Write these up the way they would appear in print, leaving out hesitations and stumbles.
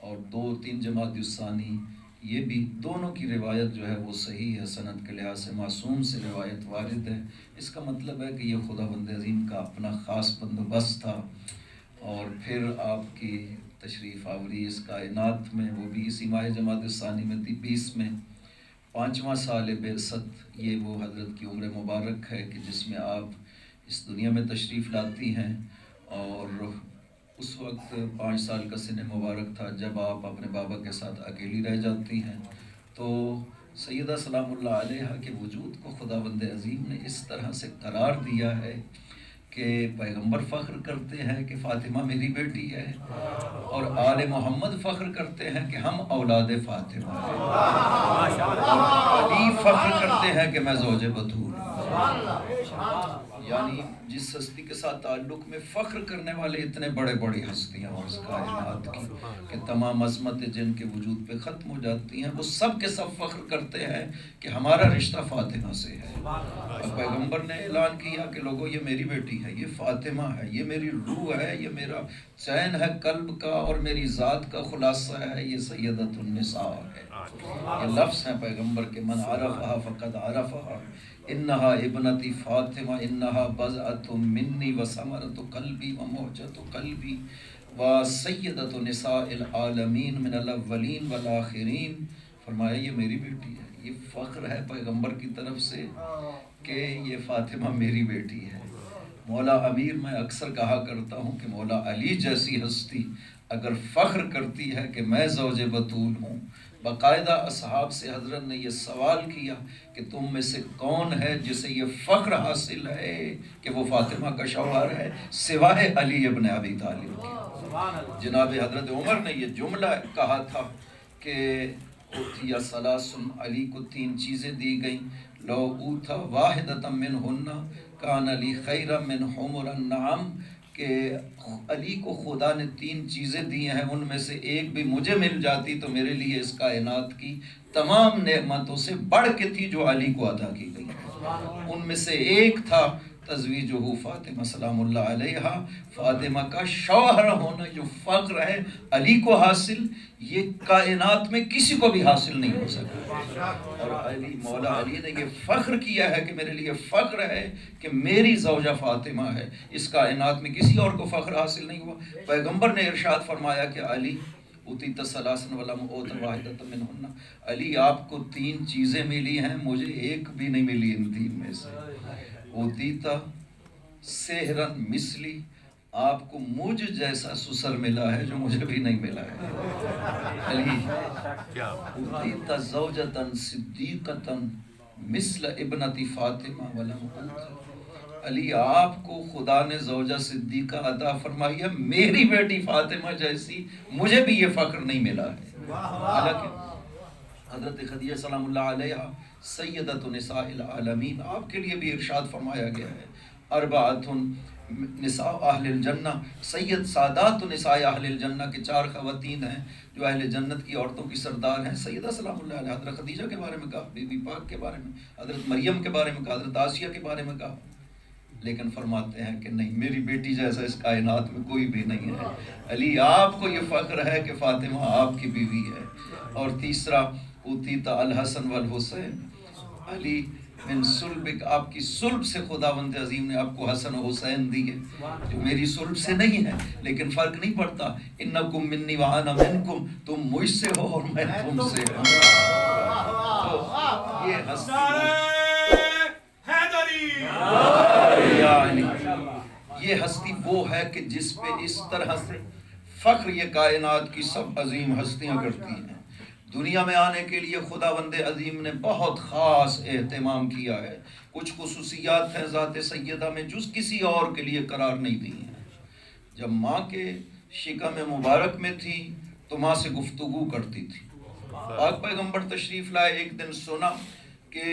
اور 2-3 جماعت الثانی، یہ بھی دونوں کی روایت جو ہے وہ صحیح ہے، سند کے لحاظ سے معصوم سے روایت وارد ہے۔ اس کا مطلب ہے کہ یہ خداوند عظیم کا اپنا خاص بندوبست تھا۔ اور پھر آپ کی تشریف آوری اس کائنات میں، وہ بھی اسی ماہ جماعت الثانی میں تھی 20 میں، 5واں سال بعثت۔ یہ وہ حضرت کی عمر مبارک ہے کہ جس میں آپ اس دنیا میں تشریف لاتی ہیں، اور اس وقت 5 سال کا سن مبارک تھا جب آپ اپنے بابا کے ساتھ اکیلی رہ جاتی ہیں۔ تو سیدہ سلام اللہ علیہا کے وجود کو خداوند عظیم نے اس طرح سے قرار دیا ہے کہ پیغمبر فخر کرتے ہیں کہ فاطمہ میری بیٹی ہے، اور آل محمد فخر کرتے ہیں کہ ہم اولاد فاطمہ ہیں، اور علی فخر کرتے ہیں کہ میں زوج بطول ہوں۔ یعنی جس ہستی کے ساتھ تعلق میں فخر کرنے والے اتنے بڑے بڑی ہستیاں اور اس کائنات کی کہ تمام عظمت جن کے وجود پہ ختم ہو جاتی ہیں، وہ سب کے سب فخر کرتے ہیں کہ ہمارا رشتہ فاطمہ سے ہے۔ اور پیغمبر نے اعلان کیا کہ لوگوں یہ میری بیٹی ہے، یہ فاطمہ ہے، یہ میری روح ہے، یہ میرا چین ہے قلب کا اور میری ذات کا خلاصہ ہے، یہ سیدۃ النساء ہے۔ یہ لفظ ہیں پیغمبر کے، من عرفہا فقد عرفہا، انہا ابنتی فاطمہ، انہا بضعۃ منی وثمرۃ قلبی وموجۃ قلبی وسیدۃ نساء العالمین من الاولین والآخرین۔ فرمایا یہ میری بیٹی ہے۔ یہ فخر ہے پیغمبر کی طرف سے کہ یہ فاطمہ میری بیٹی ہے۔ مولا امیر میں اکثر کہا کرتا ہوں کہ مولا علی جیسی ہستی اگر فخر کرتی ہے کہ میں زوج بطول ہوں، باقاعدہ اصحاب سے حضرت نے یہ سوال کیا کہ تم میں سے کون ہے جسے یہ فخر حاصل ہے کہ وہ فاطمہ کا شوہر ہے سوائے علی ابن ابی طالب کے۔ جناب حضرت عمر نے یہ جملہ کہا تھا کہ اوتیا ثلاثن، علی کو 3 چیزیں دی گئیں، لو اوتا واحدۃ منہن کان علی خیرا من حمر النعم، کہ علی کو خدا نے 3 چیزیں دی ہیں، ان میں سے ایک بھی مجھے مل جاتی تو میرے لیے اس کائنات کی تمام نعمتوں سے بڑھ کے تھی جو علی کو عطا کی گئی۔ ان میں سے ایک تھا تزویجہ فاطمہ سلام اللہ علیہا، فاطمہ کا شوہر ہونا، جو فخر ہے علی کو حاصل، یہ کائنات میں کسی کو بھی حاصل نہیں ہو سکا۔ اور علی مولا علی نے یہ فخر کیا ہے کہ میرے لیے فخر ہے کہ میری زوجہ فاطمہ ہے، اس کائنات میں کسی اور کو فخر حاصل نہیں ہوا۔ پیغمبر نے ارشاد فرمایا کہ علی اوتیت ثلاثا ولم اوت واحدۃ منہن، علی آپ کو 3 چیزیں ملی ہیں، مجھے ایک بھی نہیں ملی ان 3 میں سے۔ اوتیتا سحرن مثلی، آپ کو مجھ جیسا سسر ملا ہے جو مجھے بھی نہیں ملا ہے۔ علی اوتیتا زوجتن صدیقتن مثل ابنتی فاطمہ ولم اوت، علی آپ کو خدا نے زوجہ صدیقہ عطا فرمائی ہے، میری بیٹی فاطمہ جیسی مجھے بھی یہ فخر نہیں ملا ہے۔ حالانکہ حضرت خدیجہ سلام اللہ علیہا سیدۃ نساء العالمین، آپ کے لیے بھی ارشاد فرمایا گیا ہے، اربعۃ نساء اہل الجنہ، سید سادات نساء اہل الجنہ کے 4 خواتین ہیں جو اہل جنت کی عورتوں کی سردار ہیں۔ سیدہ سلام اللہ علیہ، حضرت خدیجہ کے بارے میں کہا، بی بی پاک کے بارے میں، حضرت مریم کے بارے میں کہا، حضرت آسیہ کے بارے میں کہا، لیکن فرماتے ہیں کہ نہیں، میری بیٹی جیسا اس کائنات میں کوئی بھی نہیں ہے۔ علی آپ کو یہ فخر ہے کہ فاطمہ آپ کی بیوی ہے۔ اور تیسرا اوتیتا الحسن والحسین، علی من صلبک، آپ کی صلب سے خداوند عظیم نے آپ کو حسن و حسین دی ہے، جو میری صلب سے نہیں ہے، لیکن فرق نہیں پڑتا، انکم منی وانا منکم، تم مجھ سے ہو اور میں تم سے ہوں۔ تو یہ یہ ہستی وہ ہے کہ جس پہ اس طرح سے فخر یہ کائنات کی سب عظیم ہستیاں کرتی ہیں۔ دنیا میں آنے کے لیے خداوند عظیم نے بہت خاص اہتمام کیا ہے، کچھ خصوصیات ہیں ذات سیدہ میں جو کسی اور کے لیے قرار نہیں دی ہیں۔ جب ماں کے شکم مبارک میں تھی تو ماں سے گفتگو کرتی تھی۔ پاک پیغمبر تشریف لائے، ایک دن سنا کہ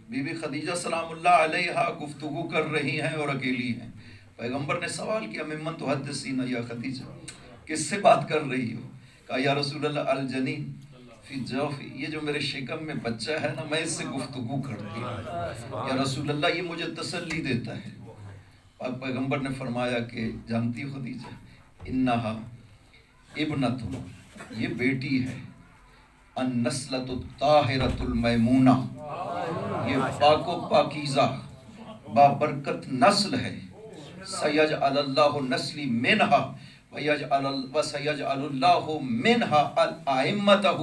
بی بی خدیجہ سلام اللہ علیہا گفتگو کر رہی ہیں اور اکیلی ہیں۔ پیغمبر نے سوال کیا، ممن تحدثین یا خدیجہ، کس سے بات کر رہی ہو؟ کہا یا رسول اللہ الجنین فی جوفی، یہ جو میرے شکم میں بچہ ہے نا، میں اس سے گفتگو کرتی ہوں، یا رسول اللہ یہ مجھے تسلی دیتا ہے۔ پاک پیغمبر نے فرمایا کہ جانتی خدیجہ، انہا ابنت یہ بیٹی ہے النسلۃ الطاہرۃ المیمونہ، یہ پاک و پاکیزہ بابرکت نسل ہے. سیجعل اللہ نسلی منہا وسیجعل اللہ منہا الائمتہ،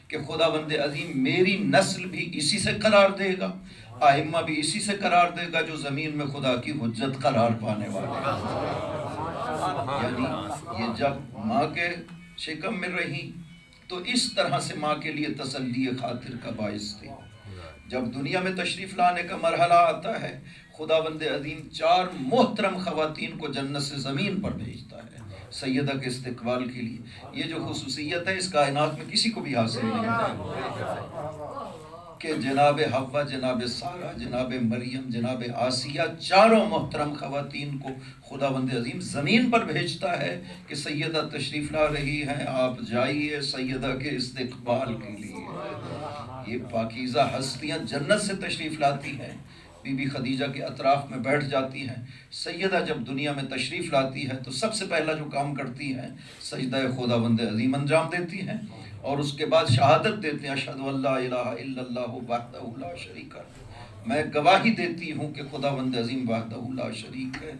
کہ خداوند عظیم میری نسل بھی اسی سے قرار دے گا، ائمہ بھی اسی سے قرار دے گا جو زمین میں خدا کی حجت قرار پانے والے ہیں. یعنی یہ جب ماں کے شکم میں رہی تو اس طرح سے ماں کے لیے تسلی خاطر کا باعث تھی. جب دنیا میں تشریف لانے کا مرحلہ آتا ہے، خداوند عظیم 4 محترم خواتین کو جنت سے زمین پر بھیجتا ہے سیدہ کے استقبال کے لیے. یہ جو خصوصیت ہے اس کائنات میں کسی کو بھی حاصل نہیں ہے کہ جناب حوا، جناب سارہ، جناب مریم، جناب آسیہ، 4 محترم خواتین کو خداوند عظیم زمین پر بھیجتا ہے کہ سیدہ تشریف لا رہی ہیں، آپ جائیے سیدہ کے استقبال کے لیے. یہ پاکیزہ ہستیاں جنت سے تشریف لاتی ہیں، بی بی خدیجہ کے اطراف میں بیٹھ جاتی ہیں. سیدہ جب دنیا میں تشریف لاتی ہے تو سب سے پہلا جو کام کرتی ہیں سجدہ خداوند عظیم انجام دیتی ہیں، اور اس کے بعد شہادت دیتے ہیں اشہد ان لا الہ الا اللہ وحدہ لا شریک لہ، میں گواہی دیتی ہوں کہ خداوند عظیم وحدہ لا شریک ہے.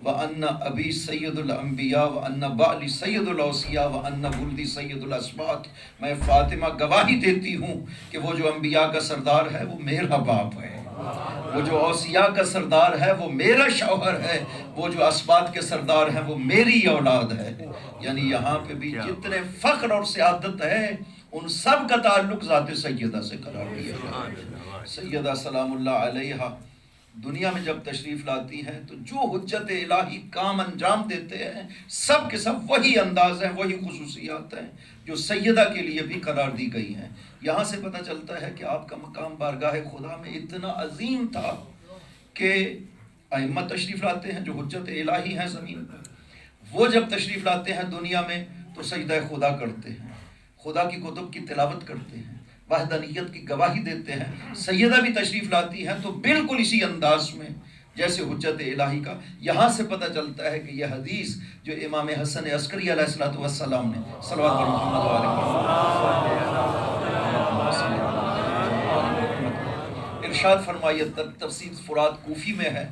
وَأَنَّ أَبِي سَيِّدُ الْأَنبِيَاءِ وَأَنَّ بَعْلِي سَيِّدُ الْأَوْصِيَاءِ وَأَنَّ وُلْدِي سَيِّدُ الْأَسْبَاط، میں فاطمہ گواہی دیتی ہوں کہ وہ جو انبیاء کا سردار ہے وہ میرا باپ ہے، وہ جو اوصیاء کا سردار ہے وہ میرا شوہر ہے، وہ جو اسباط کے سردار ہیں وہ میری اولاد ہے. یعنی یہاں پہ بھی جتنے فخر اور سعادت ہے ان سب کا تعلق ذات سیدہ سے قرار دیا ہے. سیدہ سلام اللہ علیہا دنیا میں جب تشریف لاتی ہیں تو جو حجت الہی کام انجام دیتے ہیں سب کے سب وہی انداز ہیں، وہی خصوصیات ہیں جو سیدہ کے لیے بھی قرار دی گئی ہیں. یہاں سے پتہ چلتا ہے کہ آپ کا مقام بارگاہ خدا میں اتنا عظیم تھا کہ ائمہ تشریف لاتے ہیں جو حجت الہی ہیں زمین پر، وہ جب تشریف لاتے ہیں دنیا میں تو سجدہ خدا کرتے ہیں، خدا کی کتب کی تلاوت کرتے ہیں، وحدانیت کی گواہی دیتے ہیں. سیدہ بھی تشریف لاتی ہیں تو بالکل اسی انداز میں جیسے حجت الہی کا. یہاں سے پتہ چلتا ہے کہ یہ حدیث جو امام حسن عسکری علیہ السلام نے صلوات پر محمد ارشاد فرمائی، تفسیر فرات کوفی میں ہے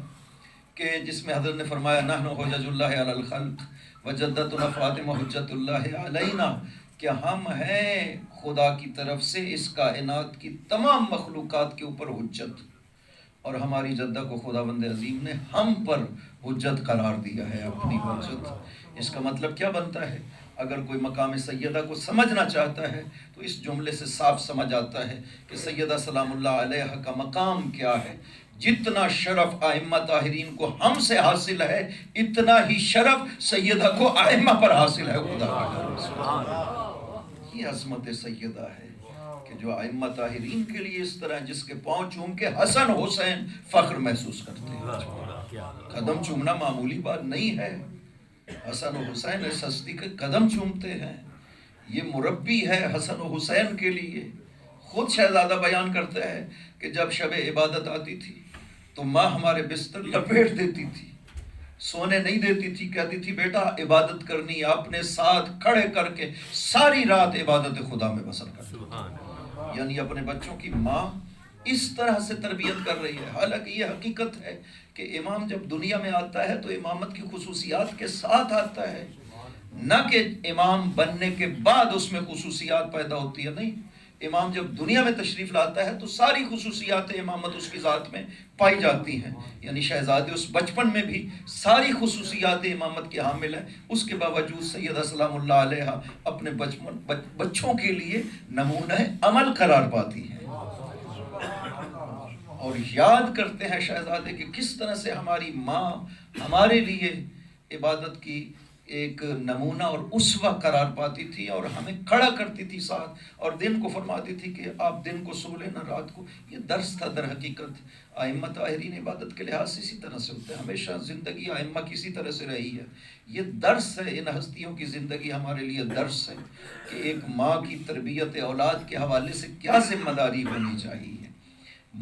کہ جس میں حضرت نے فرمایا نحن حجج اللہ علی الخلق وجدتنا فاطمہ حجت اللہ علینا، کہ ہم ہیں خدا کی طرف سے اس کائنات کی تمام مخلوقات کے اوپر حجت، اور ہماری جدہ کو خداوند عظیم نے ہم پر حجت قرار دیا ہے، اپنی حجت. اس کا مطلب کیا بنتا ہے؟ اگر کوئی مقام سیدہ کو سمجھنا چاہتا ہے تو اس جملے سے صاف سمجھ آتا ہے کہ سیدہ سلام اللہ علیہ کا مقام کیا ہے. جتنا شرف ائمہ طاہرین کو ہم سے حاصل ہے اتنا ہی شرف سیدہ کو ائمہ پر حاصل ہے خدا کی طرف سے. یہ عظمت سیدہ ہے کہ جو ائمہ طاہرین کے لیے اس طرح جس کے پاؤں چوم کے حسن حسین فخر محسوس کرتے ہیں. قدم چومنا معمولی بات نہیں ہے. حسن و حسین اس ہستی کے قدم چومتے ہیں. یہ مربی ہے حسن و حسین کے لیے. خود شہزادہ بیان کرتا ہے کہ جب شب عبادت آتی تھی تو ماں ہمارے بستر لپیٹ دیتی تھی، سونے نہیں دیتی تھی، کہتی تھی بیٹا عبادت کرنی ہے، اپنے ساتھ کھڑے کر کے ساری رات عبادت خدا میں بسر کرتی. یعنی اپنے بچوں کی ماں اس طرح سے تربیت کر رہی ہے. حالانکہ یہ حقیقت ہے کہ امام جب دنیا میں آتا ہے تو امامت کی خصوصیات کے ساتھ آتا ہے، نہ کہ امام بننے کے بعد اس میں خصوصیات پیدا ہوتی ہے. نہیں، امام جب دنیا میں تشریف لاتا ہے تو ساری خصوصیات امامت اس کی ذات میں پائی جاتی ہیں. یعنی شہزادے اس بچپن میں بھی ساری خصوصیات امامت کے حامل ہیں. اس کے باوجود سیدہ سلام اللہ علیہ اپنے بچوں کے لیے نمونہ عمل قرار پاتی ہیں اور یاد کرتے ہیں شہزادے کہ کس طرح سے ہماری ماں ہمارے لیے عبادت کی ایک نمونہ اور اسوہ قرار پاتی تھی اور ہمیں کھڑا کرتی تھی ساتھ، اور دن کو فرماتی تھی کہ آپ دن کو سو لینا رات کو. یہ درس تھا در حقیقت. ائمہ طاہرین عبادت کے لحاظ سے اسی طرح سے ہوتے ہیں. ہمیشہ زندگی ائمہ کی اسی طرح سے رہی ہے. یہ درس ہے، ان ہستیوں کی زندگی ہمارے لیے درس ہے کہ ایک ماں کی تربیت اولاد کے حوالے سے کیا ذمہ داری ہونی چاہیے.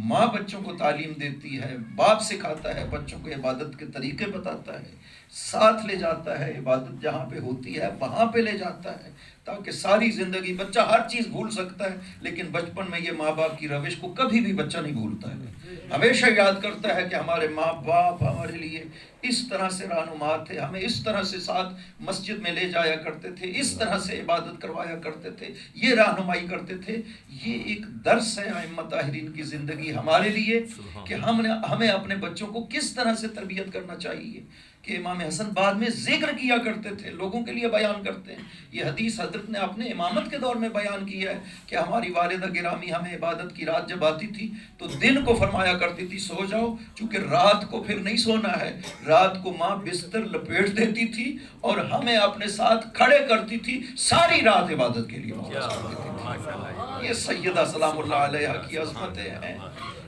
ماں بچوں کو تعلیم دیتی ہے، باپ سکھاتا ہے، بچوں کو عبادت کے طریقے بتاتا ہے. ساتھ لے جاتا ہے، عبادت جہاں پہ ہوتی ہے وہاں پہ لے جاتا ہے، تاکہ ساری زندگی بچہ ہر چیز بھول سکتا ہے لیکن بچپن میں یہ ماں باپ کی روش کو کبھی بھی بچہ نہیں بھولتا ہے، ہمیشہ یاد کرتا ہے کہ ہمارے ماں باپ ہمارے لیے اس طرح سے رہنما تھے، ہمیں اس طرح سے ساتھ مسجد میں لے جایا کرتے تھے، اس طرح سے عبادت کروایا کرتے تھے، یہ رہنمائی کرتے تھے۔ یہ ایک درس ہے ائمہ طاہرین کی زندگی ہمارے لیے کہ ہمیں اپنے بچوں کو کس طرح سے تربیت کرنا چاہیے، کہ امام حسن بعد میں ذکر کیا کرتے تھے، لوگوں کے لیے بیان کرتے ہیں۔ یہ حدیث حضرت نے اپنے امامت کے دور میں بیان کیا ہے کہ ہماری والدہ گرامی ہمیں عبادت کی رات جب آتی تھی تو دن کو فرمایا کرتی تھی سو جاؤ، چونکہ رات کو پھر نہیں سونا ہے۔ رات کو ماں بستر لپیٹ دیتی تھی اور ہمیں اپنے ساتھ کھڑے کرتی تھی، ساری رات عبادت کے لیے مختص کر دیتی تھی۔ یہ سیدہ سلام اللہ علیہا کی عظمتیں ہیں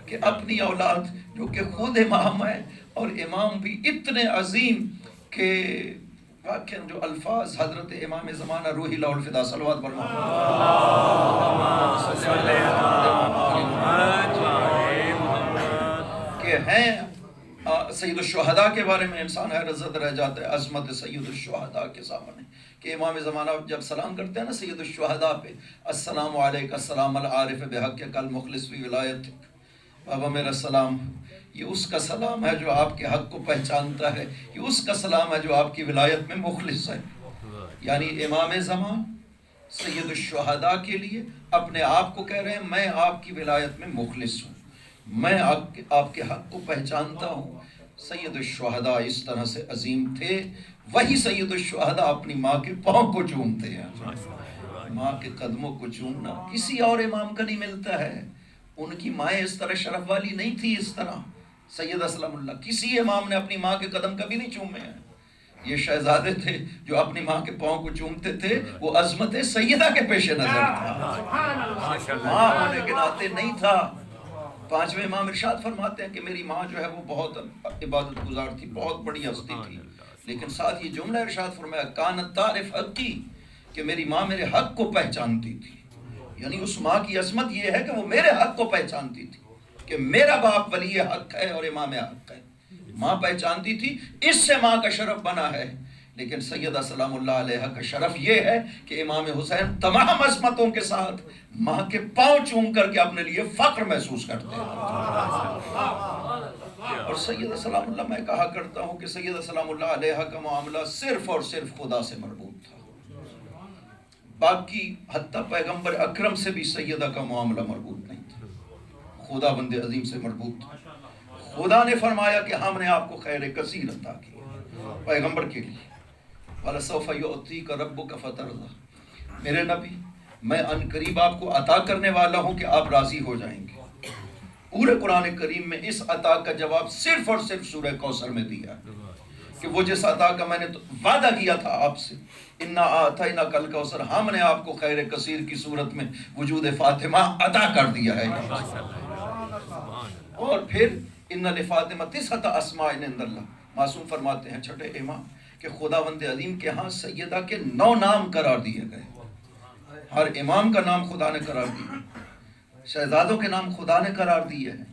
کہ اپنی اولاد جو کہ خود امام ہے، اور امام بھی اتنے عظیم کہ واقعا جو الفاظ حضرت امام زمانہ روحی لاؤ الفدا صلوات برما کہ ہیں سید الشہداء کے بارے میں انسان حیرت زدہ رہ جاتا ہے، عظمت سید الشہداء کے سامنے کہ امام زمانہ جب سلام کرتے ہیں نا سید الشہداء پہ، السلام علیکہ السلام العارف بحق کل مخلص فی ولایت، بابا میرا سلام، یہ اس کا سلام ہے جو آپ کے حق کو پہچانتا ہے، یہ اس کا سلام ہے جو آپ کی ولایت میں مخلص ہے۔ یعنی امام زمان سید الشہداء کے لیے اپنے آپ کو کہہ رہے ہیں میں آپ کی ولایت میں مخلص ہوں، میں آپ کے حق کو پہچانتا ہوں۔ سید الشہداء اس طرح سے عظیم تھے، وہی سید الشہداء اپنی ماں کے پاؤں کو چومتے ہیں۔ ماں کے قدموں کو چومنا کسی اور امام کا نہیں ملتا ہے، ان کی مائیں اس طرح شرف والی نہیں تھی، اس طرح سیدہ سلام اللہ کسی امام نے اپنی ماں کے قدم کبھی نہیں چومے ہیں۔ یہ شہزادے تھے جو اپنی ماں کے پاؤں کو چومتے تھے، وہ عظمت سیدہ کے پیش نظر تھا، ماں ہونے کے ناطے نہیں تھا۔ پانچویں امام ارشاد فرماتے ہیں کہ میری ماں جو ہے وہ بہت عبادت گزار تھی، بہت بڑی ہستی تھی، لیکن ساتھ یہ جملہ ارشاد فرمایا کانت تعرف حقی، کہ میری ماں میرے حق کو پہچانتی تھی۔ یعنی اس ماں کی عظمت یہ ہے کہ وہ میرے حق کو پہچانتی تھی کہ میرا باپ ولی حق ہے اور امام حق ہے، ماں پہچانتی تھی، اس سے ماں کا شرف بنا ہے۔ لیکن سیدہ سلام اللہ علیہ کا شرف یہ ہے کہ امام حسین تمام عظمتوں کے ساتھ ماں کے پاؤں چوم کر کے اپنے لیے فخر محسوس کرتے ہیں۔ اور سیدہ سلام اللہ، میں کہا کرتا ہوں کہ سیدہ سلام اللہ علیہ کا معاملہ صرف اور صرف خدا سے مربوط تھا، باقی حتیٰ پیغمبر اکرم سے بھی سیدہ کا معاملہ مربوط نہیں تھا، خدا بند عظیم سے مربوط تھا۔ خدا نے فرمایا کہ ہم نے آپ کو خیر کثیر عطا کی پیغمبر کے لیے، وَلَسَوْفَ يُعْطِيكَ رَبُّكَ فَتَرْضَىٰ، میرے نبی میں ان قریب آپ کو عطا کرنے والا ہوں کہ آپ راضی ہو جائیں گے۔ پورے قرآن کریم میں اس عطا کا جواب صرف اور صرف سورہ کوثر میں دیا کہ وہ جس عطا کا میں نے وعدہ کیا تھا آپ سے، اِنَّا أَعْطَيْنَاكَ الْكَوْثَرَ، ہم نے آپ کو خیر کثیر کی صورت میں وجود فاطمہ عطا کر دیا ہے۔ اور پھر ان لفاطمہ تسعۃ اسماء عند اللہ، معصوم فرماتے ہیں چھٹے امام کہ خداوند عظیم کے ہاں سیدہ کے 9 نام قرار دیے گئے، ہر امام کا نام خدا نے قرار دیا، شہزادوں کے نام خدا نے قرار دیے ہیں،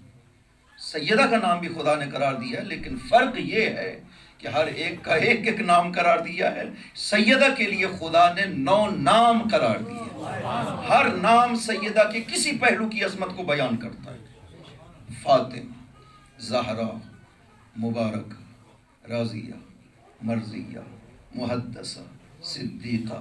سیدہ کا نام بھی خدا نے قرار دیا ہے، لیکن فرق یہ ہے کہ ہر ایک کا ایک ایک نام قرار دیا ہے۔ سیدہ کے لیے خدا نے 9 نام قرار دیے، ہر نام سیدہ کے کسی پہلو کی عظمت کو بیان کرتا ہے۔ فاطمہ، زہرا، مبارک، راضیہ، مرضیہ، محدثہ، صدیقہ،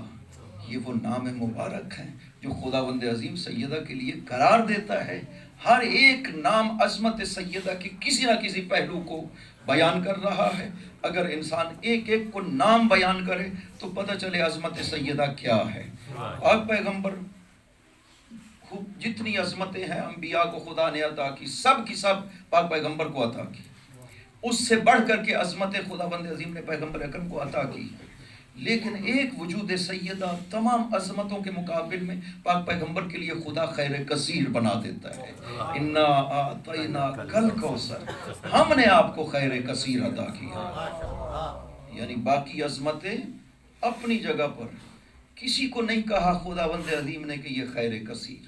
یہ وہ نام مبارک ہیں جو خداوند عظیم سیدہ کے لیے قرار دیتا ہے۔ ہر ایک نام عظمت سیدہ کے کسی نہ کسی پہلو کو بیان کر رہا ہے۔ اگر انسان ایک ایک کو نام بیان کرے تو پتہ چلے عظمت سیدہ کیا ہے۔ پاک پیغمبر جتنی عظمتیں ہیں انبیاء کو خدا نے عطا کی، سب کی سب پاک پیغمبر کو عطا کی، اس سے بڑھ کر کے عظمت خداوند عظیم نے پیغمبر اکرم کو عطا کی، لیکن ایک وجود سیدہ تمام عظمتوں کے مقابل میں پاک پیغمبر کے لیے خدا خیر کثیر بنا دیتا ہے۔ انا اعطیناک الکوثر، ہم نے آپ کو خیر کثیر عطا کیا۔ یعنی باقی عظمتیں اپنی جگہ پر، کسی کو نہیں کہا خداوند عظیم نے کہ یہ خیر کثیر ہے۔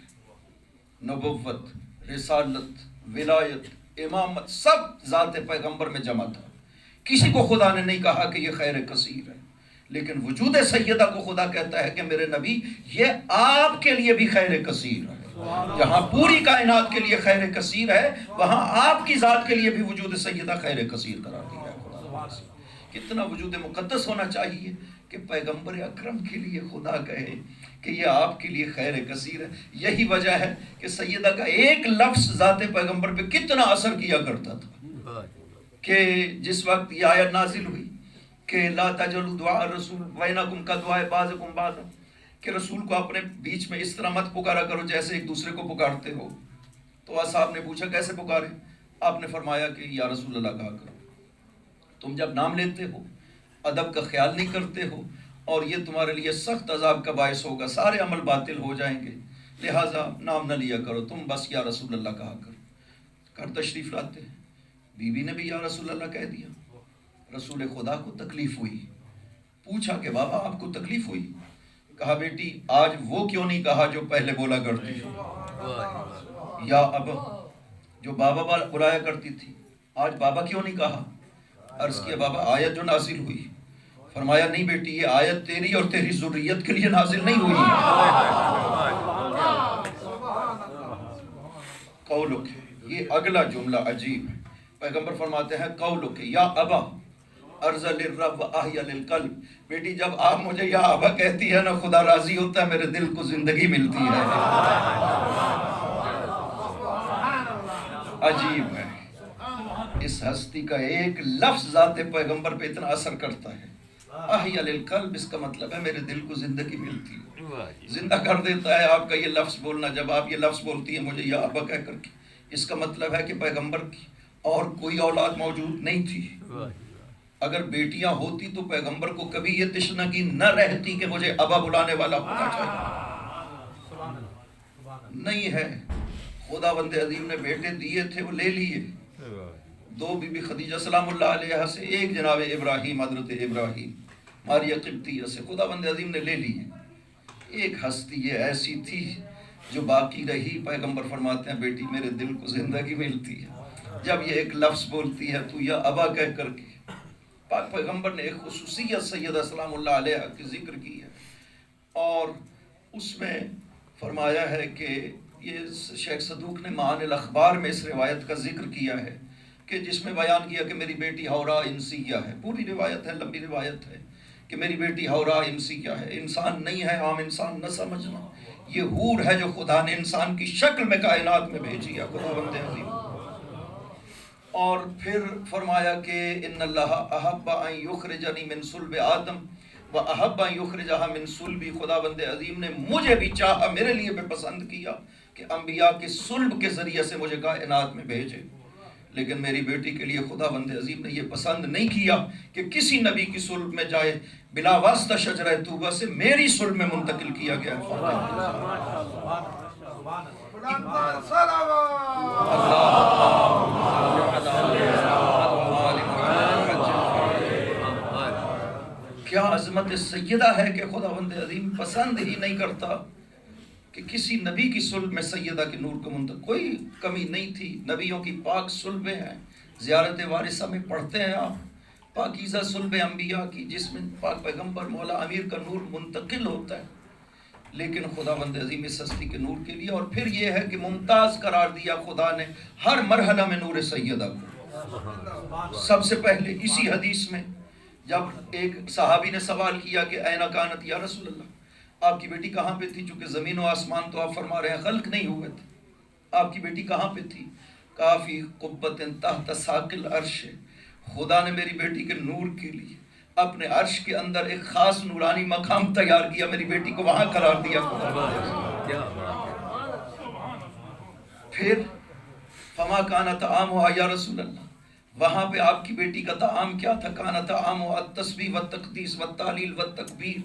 نبوت، رسالت، ولایت، امامت سب ذات پیغمبر میں جمع تھا۔ کسی کو خدا نے نہیں کہا کہ یہ خیر کثیر ہے، لیکن وجود سیدہ کو خدا کہتا ہے کہ میرے نبی یہ آپ کے لیے بھی خیر کثیر ہے۔ جہاں پوری کائنات کے لیے خیر کثیر ہے، وہاں آپ کی ذات کے لیے بھی وجود سیدہ خیر کثیر قرار دیا ہے خدا نے۔ کتنا وجود مقدس ہونا چاہیے کہ پیغمبر اکرم کے لیے خدا کہے کہ یہ آپ کے لیے خیر کثیر ہے۔ یہی وجہ ہے کہ سیدہ کا ایک لفظ ذات پیغمبر پہ کتنا اثر کیا کرتا تھا، کہ جس وقت یہ آیت نازل ہوئی کہ لا تجعلوا دعاء الرسول بینکم کدعاء بعضکم بعضا، کہ رسول کو اپنے بیچ میں اس طرح مت پکارا کرو جیسے ایک دوسرے کو پکارتے ہو۔ تو اصحاب نے پوچھا کیسے پکارے؟ آپ نے فرمایا کہ یا رسول اللہ کہا کرو، تم جب نام لیتے ہو ادب کا خیال نہیں کرتے ہو، اور یہ تمہارے لیے سخت عذاب کا باعث ہوگا، سارے عمل باطل ہو جائیں گے، لہٰذا نام نہ لیا کرو، تم بس یا رسول اللہ کہا کرو۔ گھر تشریف لاتے ہیں، بی بی نے بھی یا رسول اللہ کہہ دیا۔ رسول خدا کو تکلیف ہوئی، پوچھا کہ بابا آپ کو تکلیف ہوئی؟ کہا بیٹی آج وہ کیوں نہیں کہا جو پہلے بولا کرتی تھی، یا ابا جو بابا بلایا کرتی تھی، آج بابا کیوں نہیں کہا؟ عرض کیا بابا آیت جو نازل ہوئی، فرمایا نہیں بیٹی یہ آیت تیری اور تیری ذریت کے لیے نازل نہیں ہوئی۔ قولک، یہ اگلا جملہ عجیب ہے، پیغمبر فرماتے ہیں قولک یا ابا ارض للرب و احیا للقلب، بیٹی جب آپ مجھے یا ابا کہتی ہے نا خدا راضی ہوتا ہے، میرے دل کو زندگی ملتی ہے۔ عجیب ہے، اس ہستی کا ایک لفظ ذات پیغمبر پہ اتنا اثر کرتا ہے۔ احیا للقلب اس کا مطلب ہے میرے دل کو زندگی ملتی ہے، زندہ کر دیتا ہے آپ کا یہ لفظ بولنا۔ جب آپ یہ لفظ بولتی ہیں مجھے یا ابا کہہ کر کے، اس کا مطلب ہے کہ پیغمبر کی اور کوئی اولاد موجود نہیں تھی۔ اگر بیٹیاں ہوتی تو پیغمبر کو کبھی یہ تشنگی نہ رہتی کہ مجھے ابا بلانے والا ہونا چاہیے، نہیں ہے۔ خدا بند عظیم نے بیٹے دیے تھے، وہ لے لیے، دو بی بی خدیجہ سلام اللہ علیہ سے، ایک جناب ابراہیم حضرت ابراہیم ماریہ قبطیہ سے، خدا بند عظیم نے لے لیے۔ ایک ہستی یہ ایسی تھی جو باقی رہی، پیغمبر فرماتے ہیں بیٹی میرے دل کو زندگی ملتی ہے جب یہ ایک لفظ بولتی ہے تو یا ابا کہہ کر کے۔ پاک پیغمبر نے ایک خصوصیت سیدہ سلام اللہ علیہ کی ذکر کی ہے، اور اس میں فرمایا ہے کہ یہ شیخ صدوق نے معانی الاخبار میں اس روایت کا ذکر کیا ہے، کہ جس میں بیان کیا کہ میری بیٹی حورا انسیہ ہے، پوری روایت ہے، لمبی روایت ہے کہ میری بیٹی حورا انسیہ ہے، انسان نہیں ہے، عام انسان نہ سمجھنا، یہ حور ہے جو خدا نے انسان کی شکل میں کائنات میں بھیجی ہے، خدا بند عظیم۔ اور پھر فرمایا کہ ان اللہ احب ان یخرجنی من صلب آدم و احب ان یخرجہا من صلبی، خدا بند عظیم نے مجھے بھی چاہا، میرے لیے بھی پسند کیا کہ انبیاء کے صلب کے ذریعے سے مجھے کائنات میں بھیجے، لیکن میری بیٹی کے لیے خدا بند عظیم نے یہ پسند نہیں کیا کہ کسی نبی کی صلب میں جائے، بلا واسطہ شجرہ طوبہ سے میری صلب میں منتقل کیا گیا کیا عظمت سیدہ ہے کہ خدا بند عظیم پسند ہی نہیں کرتا کہ کسی نبی کی صلب میں سیدہ کے نور کو منتقل، کوئی کمی نہیں تھی، نبیوں کی پاک صلبیں ہیں، زیارت وارثہ میں پڑھتے ہیں آپ، پاکیزہ صلب انبیاء کی جس میں پاک پیغمبر مولا امیر کا نور منتقل ہوتا ہے، لیکن خدا بند عظیم اس ہستی کے نور کے لیے، اور پھر یہ ہے کہ ممتاز قرار دیا خدا نے ہر مرحلہ میں نور سیدہ کو۔ سب سے پہلے اسی حدیث میں جب ایک صحابی نے سوال کیا کہ اینہ کانت یا رسول اللہ، آپ کی بیٹی کہاں پہ تھی، چونکہ زمین و آسمان تو آپ فرما رہے ہیں خلق نہیں ہوئے تھے، آپ کی بیٹی کہاں پہ تھی؟ کہا فی قبۃ تحت ساق العرش، خدا نے میری بیٹی کے نور کے لیے اپنے عرش کے اندر ایک خاص نورانی مقام تیار کیا، میری بیٹی کو وہاں قرار دیا خدا۔ پھر فما کان طعامھا یا رسول اللہ، وہاں پہ آپ کی بیٹی کا طعام کیا تھا؟ کان طعامھا التسبیح والتقدیس والتہلیل والتکبیر،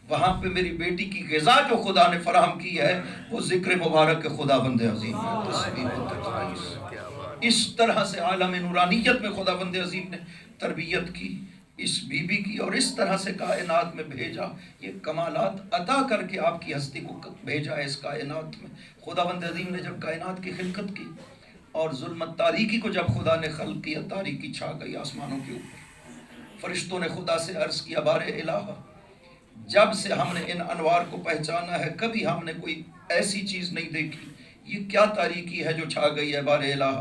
وہاں پہ میری بیٹی کی غذا جو خدا نے فراہم کی ہے وہ ذکر مبارک خدا بند عظیم ہے، تسبیح والتقدیس۔ اس طرح سے عالم نورانیت میں خدا بند عظیم نے تربیت کی اس بی بی کی، اور اس طرح سے کائنات میں بھیجا، یہ کمالات عطا کر کے آپ کی ہستی کو بھیجا ہے اس کائنات میں۔ خدا بند عظیم نے جب کائنات کی خلقت کی اور ظلمت تاریکی کو جب خدا نے خلق کیا، تاریکی چھا گئی آسمانوں کے اوپر، فرشتوں نے خدا سے عرض کیا بار الہ، جب سے ہم نے ان انوار کو پہچانا ہے کبھی ہم نے کوئی ایسی چیز نہیں دیکھی، یہ کیا تاریکی ہے جو چھا گئی ہے بار الہ،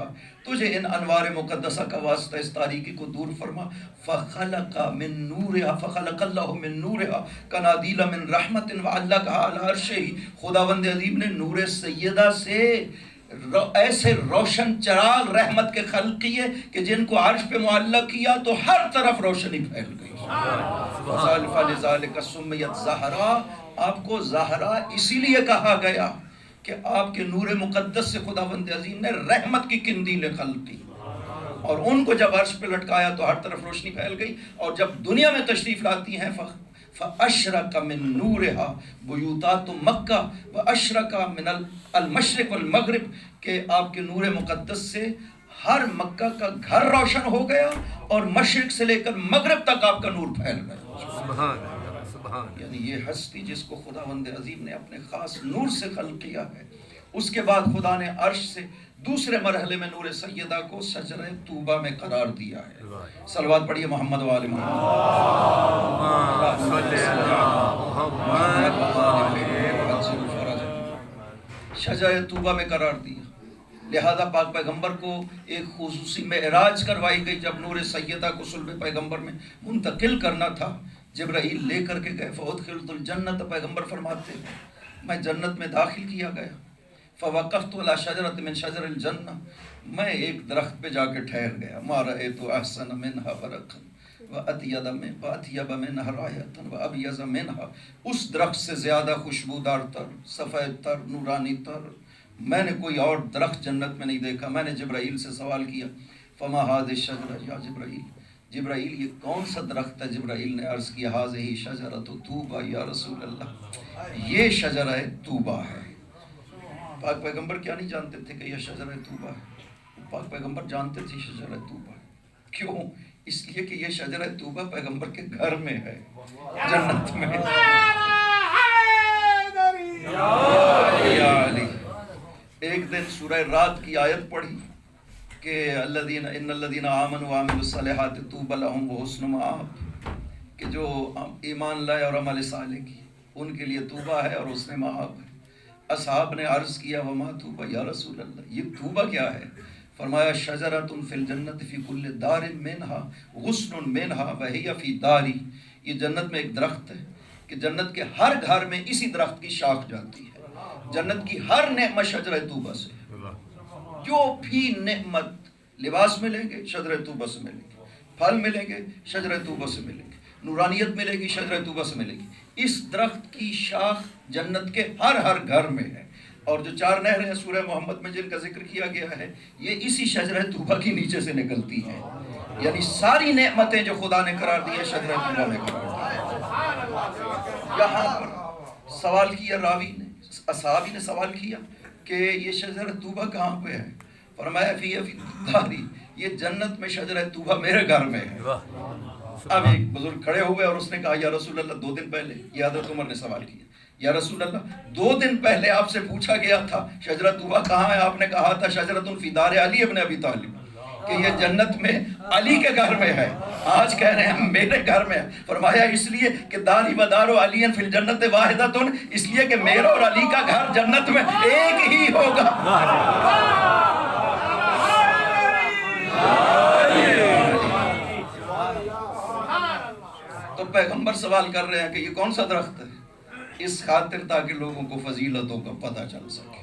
تجھے ان انوار مقدسہ کا واسطہ اس تاریکی کو دور فرما۔ فخلق من نورہا، فخلق اللہ من نورہا قنادیل من رحمت وعلقہا علی عرشہ، خداوند عظیم نے نور سیدہ سے ایسے روشن چراغ رحمت کے خلق کیے کہ جن کو عرش پہ معلق کیا تو ہر طرف روشنی پھیل گئی۔ فَلِذَلِكَ سُمِّيَتْ زَہرا، آپ کو زہرا اسی لیے کہا گیا کہ آپ کے نور مقدس سے خداوند عظیم نے رحمت کی قندیلیں خلق کی، اور ان کو جب عرش پہ لٹکایا تو ہر طرف روشنی پھیل گئی، اور جب دنیا میں تشریف لاتی ہیں فَأَشْرَقَ مِن نُورِهَا بُيُوتَاتُ مَکَّہ وَأَشْرَقَ مِنَ الْمَشْرِقِ وَالْمَغْرِبِ، کہ آپ کے نور مقدس سے ہر مکہ کا گھر روشن ہو گیا اور مشرق سے لے کر مغرب تک آپ کا نور پھیل گیا۔ یعنی یہ ہستی جس کو خداوند عظیم نے اپنے خاص نور سے خلق کیا ہے، اس کے بعد خدا نے عرش سے دوسرے مرحلے میں نور سیدہ کو شجرہ طوبہ میں قرار دیا ہے۔ صلوات پڑھیے محمد و آل محمد۔ شجرہ طوبہ میں قرار دیا، لہذا پاک پیغمبر کو ایک خصوصی معراج کروائی گئی۔ جب نور سیدہ کو صلب پیغمبر میں منتقل کرنا تھا، جبرائیل لے کر کے گئے۔ فَأُدْخِلْتُ الْجَنَّةَ، پیغمبر فرماتے ہیں میں جنت میں داخل کیا گیا۔ فَوَقَفْتُ عَلَى شَجَرَةٍ مِّن شَجَرِ الْجَنَّةِ، میں ایک درخت پہ جا کے ٹھہر گیا۔ مَا رَأَيْتُ أَحْسَنَ مِنْهَا بَرَقًا وَأَطْيَبَ مِنْهَا رَائِحَةً وَأَبْيَضَ مِنْهَا، اس درخت سے زیادہ خوشبودار تر، سفید تر، نورانی تر میں نے کوئی اور درخت جنت میں نہیں دیکھا۔ میں نے جبرائیل سے سوال کیا فما هذه الشجرة یا جبرائیل، جبرائیل یہ کون سا درخت ہے؟ جبرائیل نے عرض کیا هذه شجرة طوبى یا رسول اللہ، یہ شجرہ طوبہ ہے۔ پاک پیغمبر کیا نہیں جانتے تھے کہ یہ شجرہ طوبہ ہے؟ پاک پیغمبر جانتے تھے شجرہ طوبہ ہے۔ کیوں؟ اس لیے کہ یہ شجرہ طوبہ پیغمبر کے گھر میں ہے، جنت میں۔ یا علی، ایک دن سورہ رات کی آیت پڑھی کہ ان الذین آمنوا وعملوا الصالحات طوبی لہم وحسن مآب، کہ جو ایمان لائے اور عمل صالح کی ان کے لیے طوبہ ہے اور حسن مآب ہے۔ اصحاب نے عرض کیا وما طوبہ یا رسول اللہ، یہ طوبہ کیا ہے؟ فرمایا شجرۃ فی الجنت فی کل دار منہا غصن منہا وہی فی داری، یہ جنت میں ایک درخت ہے کہ جنت کے ہر گھر میں اسی درخت کی شاخ جاتی ہے۔ جنت کی ہر نعمت شجرہ طوبہ سے، جو بھی نعمت، لباس ملیں گے شجرہ طوبہ سے ملیں گے، پھل ملیں گے شجرہ طوبہ سے ملیں گے، نورانیت ملے گی شجرہ طوبہ سے ملے گی۔ اس درخت کی شاخ جنت کے ہر گھر میں ہے، اور جو 4 نہریں ہیں سورہ محمد میں جن کا ذکر کیا گیا ہے، یہ اسی شجرہ طوبہ کی نیچے سے نکلتی ہیں۔ یعنی ساری نعمتیں جو خدا نے قرار دی ہے شجرہ طوبہ میں قرار دی۔ یہاں پر سوال کیا راوی نے، اصحابی نے سوال کیا کہ یہ شجرہ طوبہ کہاں پہ ہے؟ فرمایا فی داری، یہ جنت میں شجرہ طوبہ میرے گھر میں ہے۔ اب ایک بزرگ کھڑے ہوئے اور اس نے کہا یا رسول اللہ 2 دن پہلے، یہ حضرت عمر نے سوال کیا، یا رسول اللہ 2 دن پہلے آپ سے پوچھا گیا تھا شجرہ طوبہ کہاں ہے، آپ نے کہا تھا شجرۃ فی دار علی ابن ابی طالب، کہ یہ جنت میں علی کے گھر میں ہے۔ آج کہہ رہے ہیں میرے گھر میں ہے۔ فرمایا اس لیے کہ داری و دار علی فی الجنت واحدۃ، اس لیے کہ میرا اور علی کا گھر جنت میں ایک ہی ہوگا۔ تو پیغمبر سوال کر رہے ہیں کہ یہ کون سا درخت ہے؟ اس خاطر تاکہ لوگوں کو فضیلتوں کا پتہ چل سکے،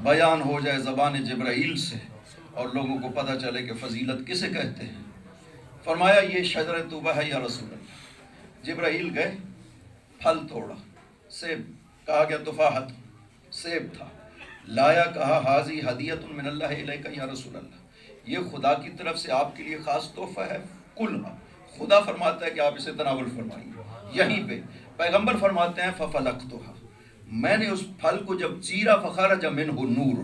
بیان ہو جائے زبان جبرائیل سے اور لوگوں کو پتہ چلے کہ فضیلت کسے کہتے ہیں۔ فرمایا یہ شجرہ طوبہ ہے یا رسول اللہ۔ جبرائیل گئے، پھل توڑا، سیب، کہا گیا تفاحت، سیب تھا، لایا، کہا حاضی ہدیۃ من اللہ الیک یا رسول اللہ، یہ خدا کی طرف سے آپ کے لیے خاص تحفہ ہے، کلھا، خدا فرماتا ہے کہ آپ اسے تناول فرمائیے۔ یہیں پہ پیغمبر فرماتے ہیں ففلقتھا، میں نے اس پھل کو جب چیرا فخرج منہ نور،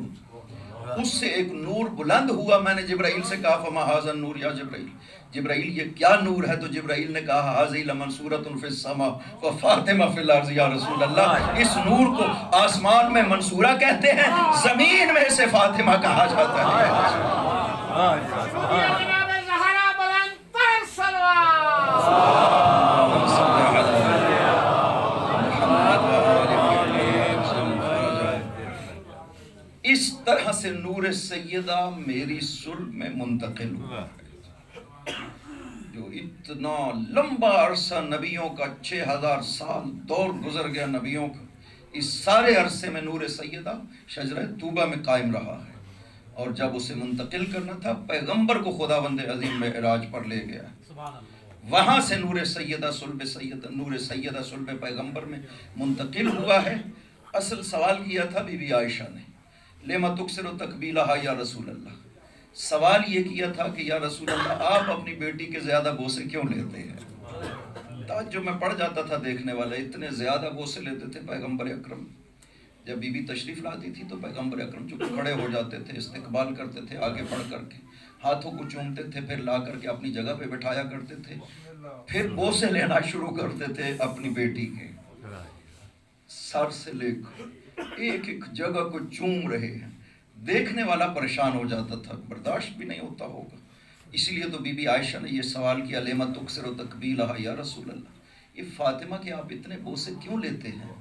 اس سے ایک نور بلند ہوا۔ میں نے جبرائیل سے کہا فما ھذا النور یا جبرائیل، جبرائیل یہ کیا نور ہے؟ تو جبرائیل نے کہا ھذہ لمنصورۃ فی السماء وفاطمہ فی الارض یا رسول اللہ، اس نور کو آسمان میں منصورہ کہتے ہیں، زمین میں اسے فاطمہ کہا جاتا ہے۔ طرح سے نور سیدہ میری صلب میں منتقل ہوا ہے۔ جو اتنا لمبا عرصہ نبیوں کا 6000 سال دور گزر گیا نبیوں کا، اس سارے عرصے میں نور سیدہ شجرہ طوبہ میں قائم رہا ہے، اور جب اسے منتقل کرنا تھا پیغمبر کو خداوند عظیم معراج پر لے گیا، وہاں سے نور سیدہ صلب پیغمبر میں منتقل ہوا ہے۔ اصل سوال کیا تھا بی بی عائشہ نے، لما تکثر تقبیلہا یا رسول اللہ، سوال یہ کیا تھا کہ یا رسول اللہ آپ اپنی بیٹی کے زیادہ بوسے کیوں لیتے ہیں؟ تعجب میں پڑ جاتا تھا دیکھنے والا، اتنے زیادہ بوسے لیتے تھے پیغمبر اکرم۔ جب بی بی تشریف لاتی تھی تو پیغمبر اکرم چونکہ کھڑے ہو جاتے تھے، استقبال کرتے تھے، آگے بڑھ کر کے ہاتھوں کو چومتے تھے، پھر لا کر کے اپنی جگہ پہ بٹھایا کرتے تھے، پھر بوسے لینا شروع کرتے تھے اپنی بیٹی کے سر سے لے کر ایک ایک جگہ کو چوم رہے ہیں۔ دیکھنے والا پریشان ہو جاتا تھا، برداشت بھی نہیں ہوتا ہوگا۔ اسی لیے تو بی بی عائشہ نے یہ سوال کیا، لما تکثر تقبیلہا یا رسول اللہ، یہ فاطمہ کہ آپ اتنے بوسے کیوں لیتے ہیں؟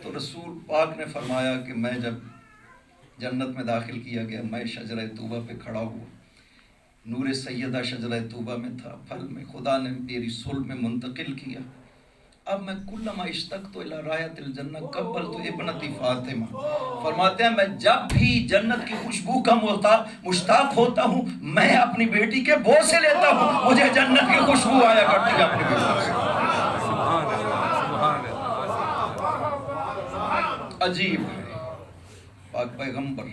تو رسول پاک نے فرمایا کہ میں جب جنت میں داخل کیا گیا، میں شجرہ طوبہ پہ کھڑا ہوا، نور سیدہ شجرہ طوبہ میں تھا، پھل میں خدا نے میری صلب میں منتقل کیا۔ اب میں کلما اشتقت الی رایۃ الجنہ قبلت ابنتی فاطمہ، فرماتے ہیں میں جب بھی جنت کی خوشبو کا مشتاق ہوتا ہوں میں اپنی بیٹی کے بوسے لیتا ہوں، مجھے جنت کی خوشبو آیا کرتی ہے اپنی بیٹی سے۔ عجیب ہے، پاک پیغمبر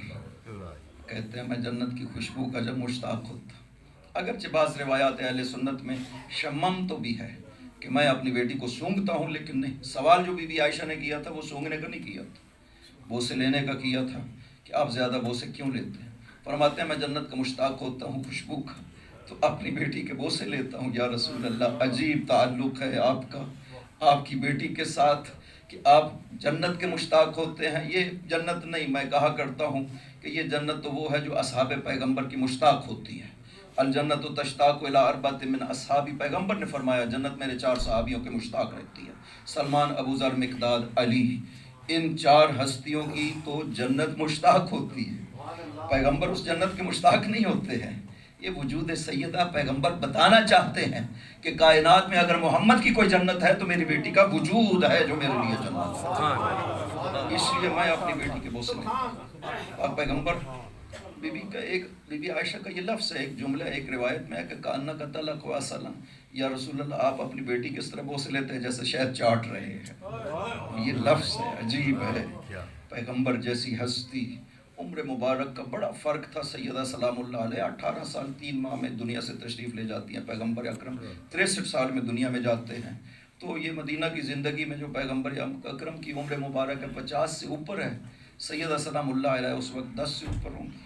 کہتے ہیں میں جنت کی خوشبو کا جب مشتاق ہوتا، اگرچہ بعض روایات اہل سنت میں شمم تو بھی ہے کہ میں اپنی بیٹی کو سونگھتا ہوں، لیکن نہیں، سوال جو بی بی عائشہ نے کیا تھا وہ سونگھنے کا نہیں کیا تھا، بوسے لینے کا کیا تھا کہ آپ زیادہ بوسے کیوں لیتے ہیں؟ فرماتے ہیں میں جنت کا مشتاق ہوتا ہوں خوشبو کا، تو اپنی بیٹی کے بوسے لیتا ہوں۔ یا رسول اللہ، عجیب تعلق ہے آپ کا آپ کی بیٹی کے ساتھ کہ آپ جنت کے مشتاق ہوتے ہیں۔ یہ جنت نہیں، میں کہا کرتا ہوں کہ یہ جنت تو وہ ہے جو اصحاب پیغمبر کی مشتاق ہوتی ہے۔ الجنت تشتاق الی اربعۃ من اصحابی، پیغمبر نے فرمایا جنت میرے 4 صحابیوں کے مشتاق رہتی ہے، سلمان، ابو ذر، مقداد، علی، ان 4 ہستیوں کی تو جنت مشتاق ہوتی ہے، پیغمبر اس جنت کے مشتاق نہیں ہوتے ہیں۔ یہ وجود سیدہ پیغمبر بتانا چاہتے ہیں کہ کائنات میں اگر محمد کی کوئی جنت ہے تو میری بیٹی کا وجود ہے جو میرے لیے جنت ہے، اس لیے میں اپنی بیٹی کے بوسے لیتا ہوں۔ اور پیغمبر بی بی عائشہ کا یہ لفظ ہے، ایک جملہ ایک روایت میں ہے کہ کأنک طلق واصلا، یا رسول اللہ آپ اپنی بیٹی کس طرح بوسے لیتے ہیں جیسے شہد چاٹ رہے ہیں۔ یہ لفظ ہے، عجیب ہے، پیغمبر جیسی ہستی، عمر مبارک کا بڑا فرق تھا۔ سیدہ سلام اللہ علیہ 18 سال 3 ماہ میں دنیا سے تشریف لے جاتی ہیں، پیغمبر اکرم 63 سال میں دنیا میں جاتے ہیں۔ تو یہ مدینہ کی زندگی میں جو پیغمبر اکرم کی عمر مبارک ہے 50 سے اوپر ہے، سیدہ سلام اللہ علیہ اس وقت 10 سے اوپر ہوں گی۔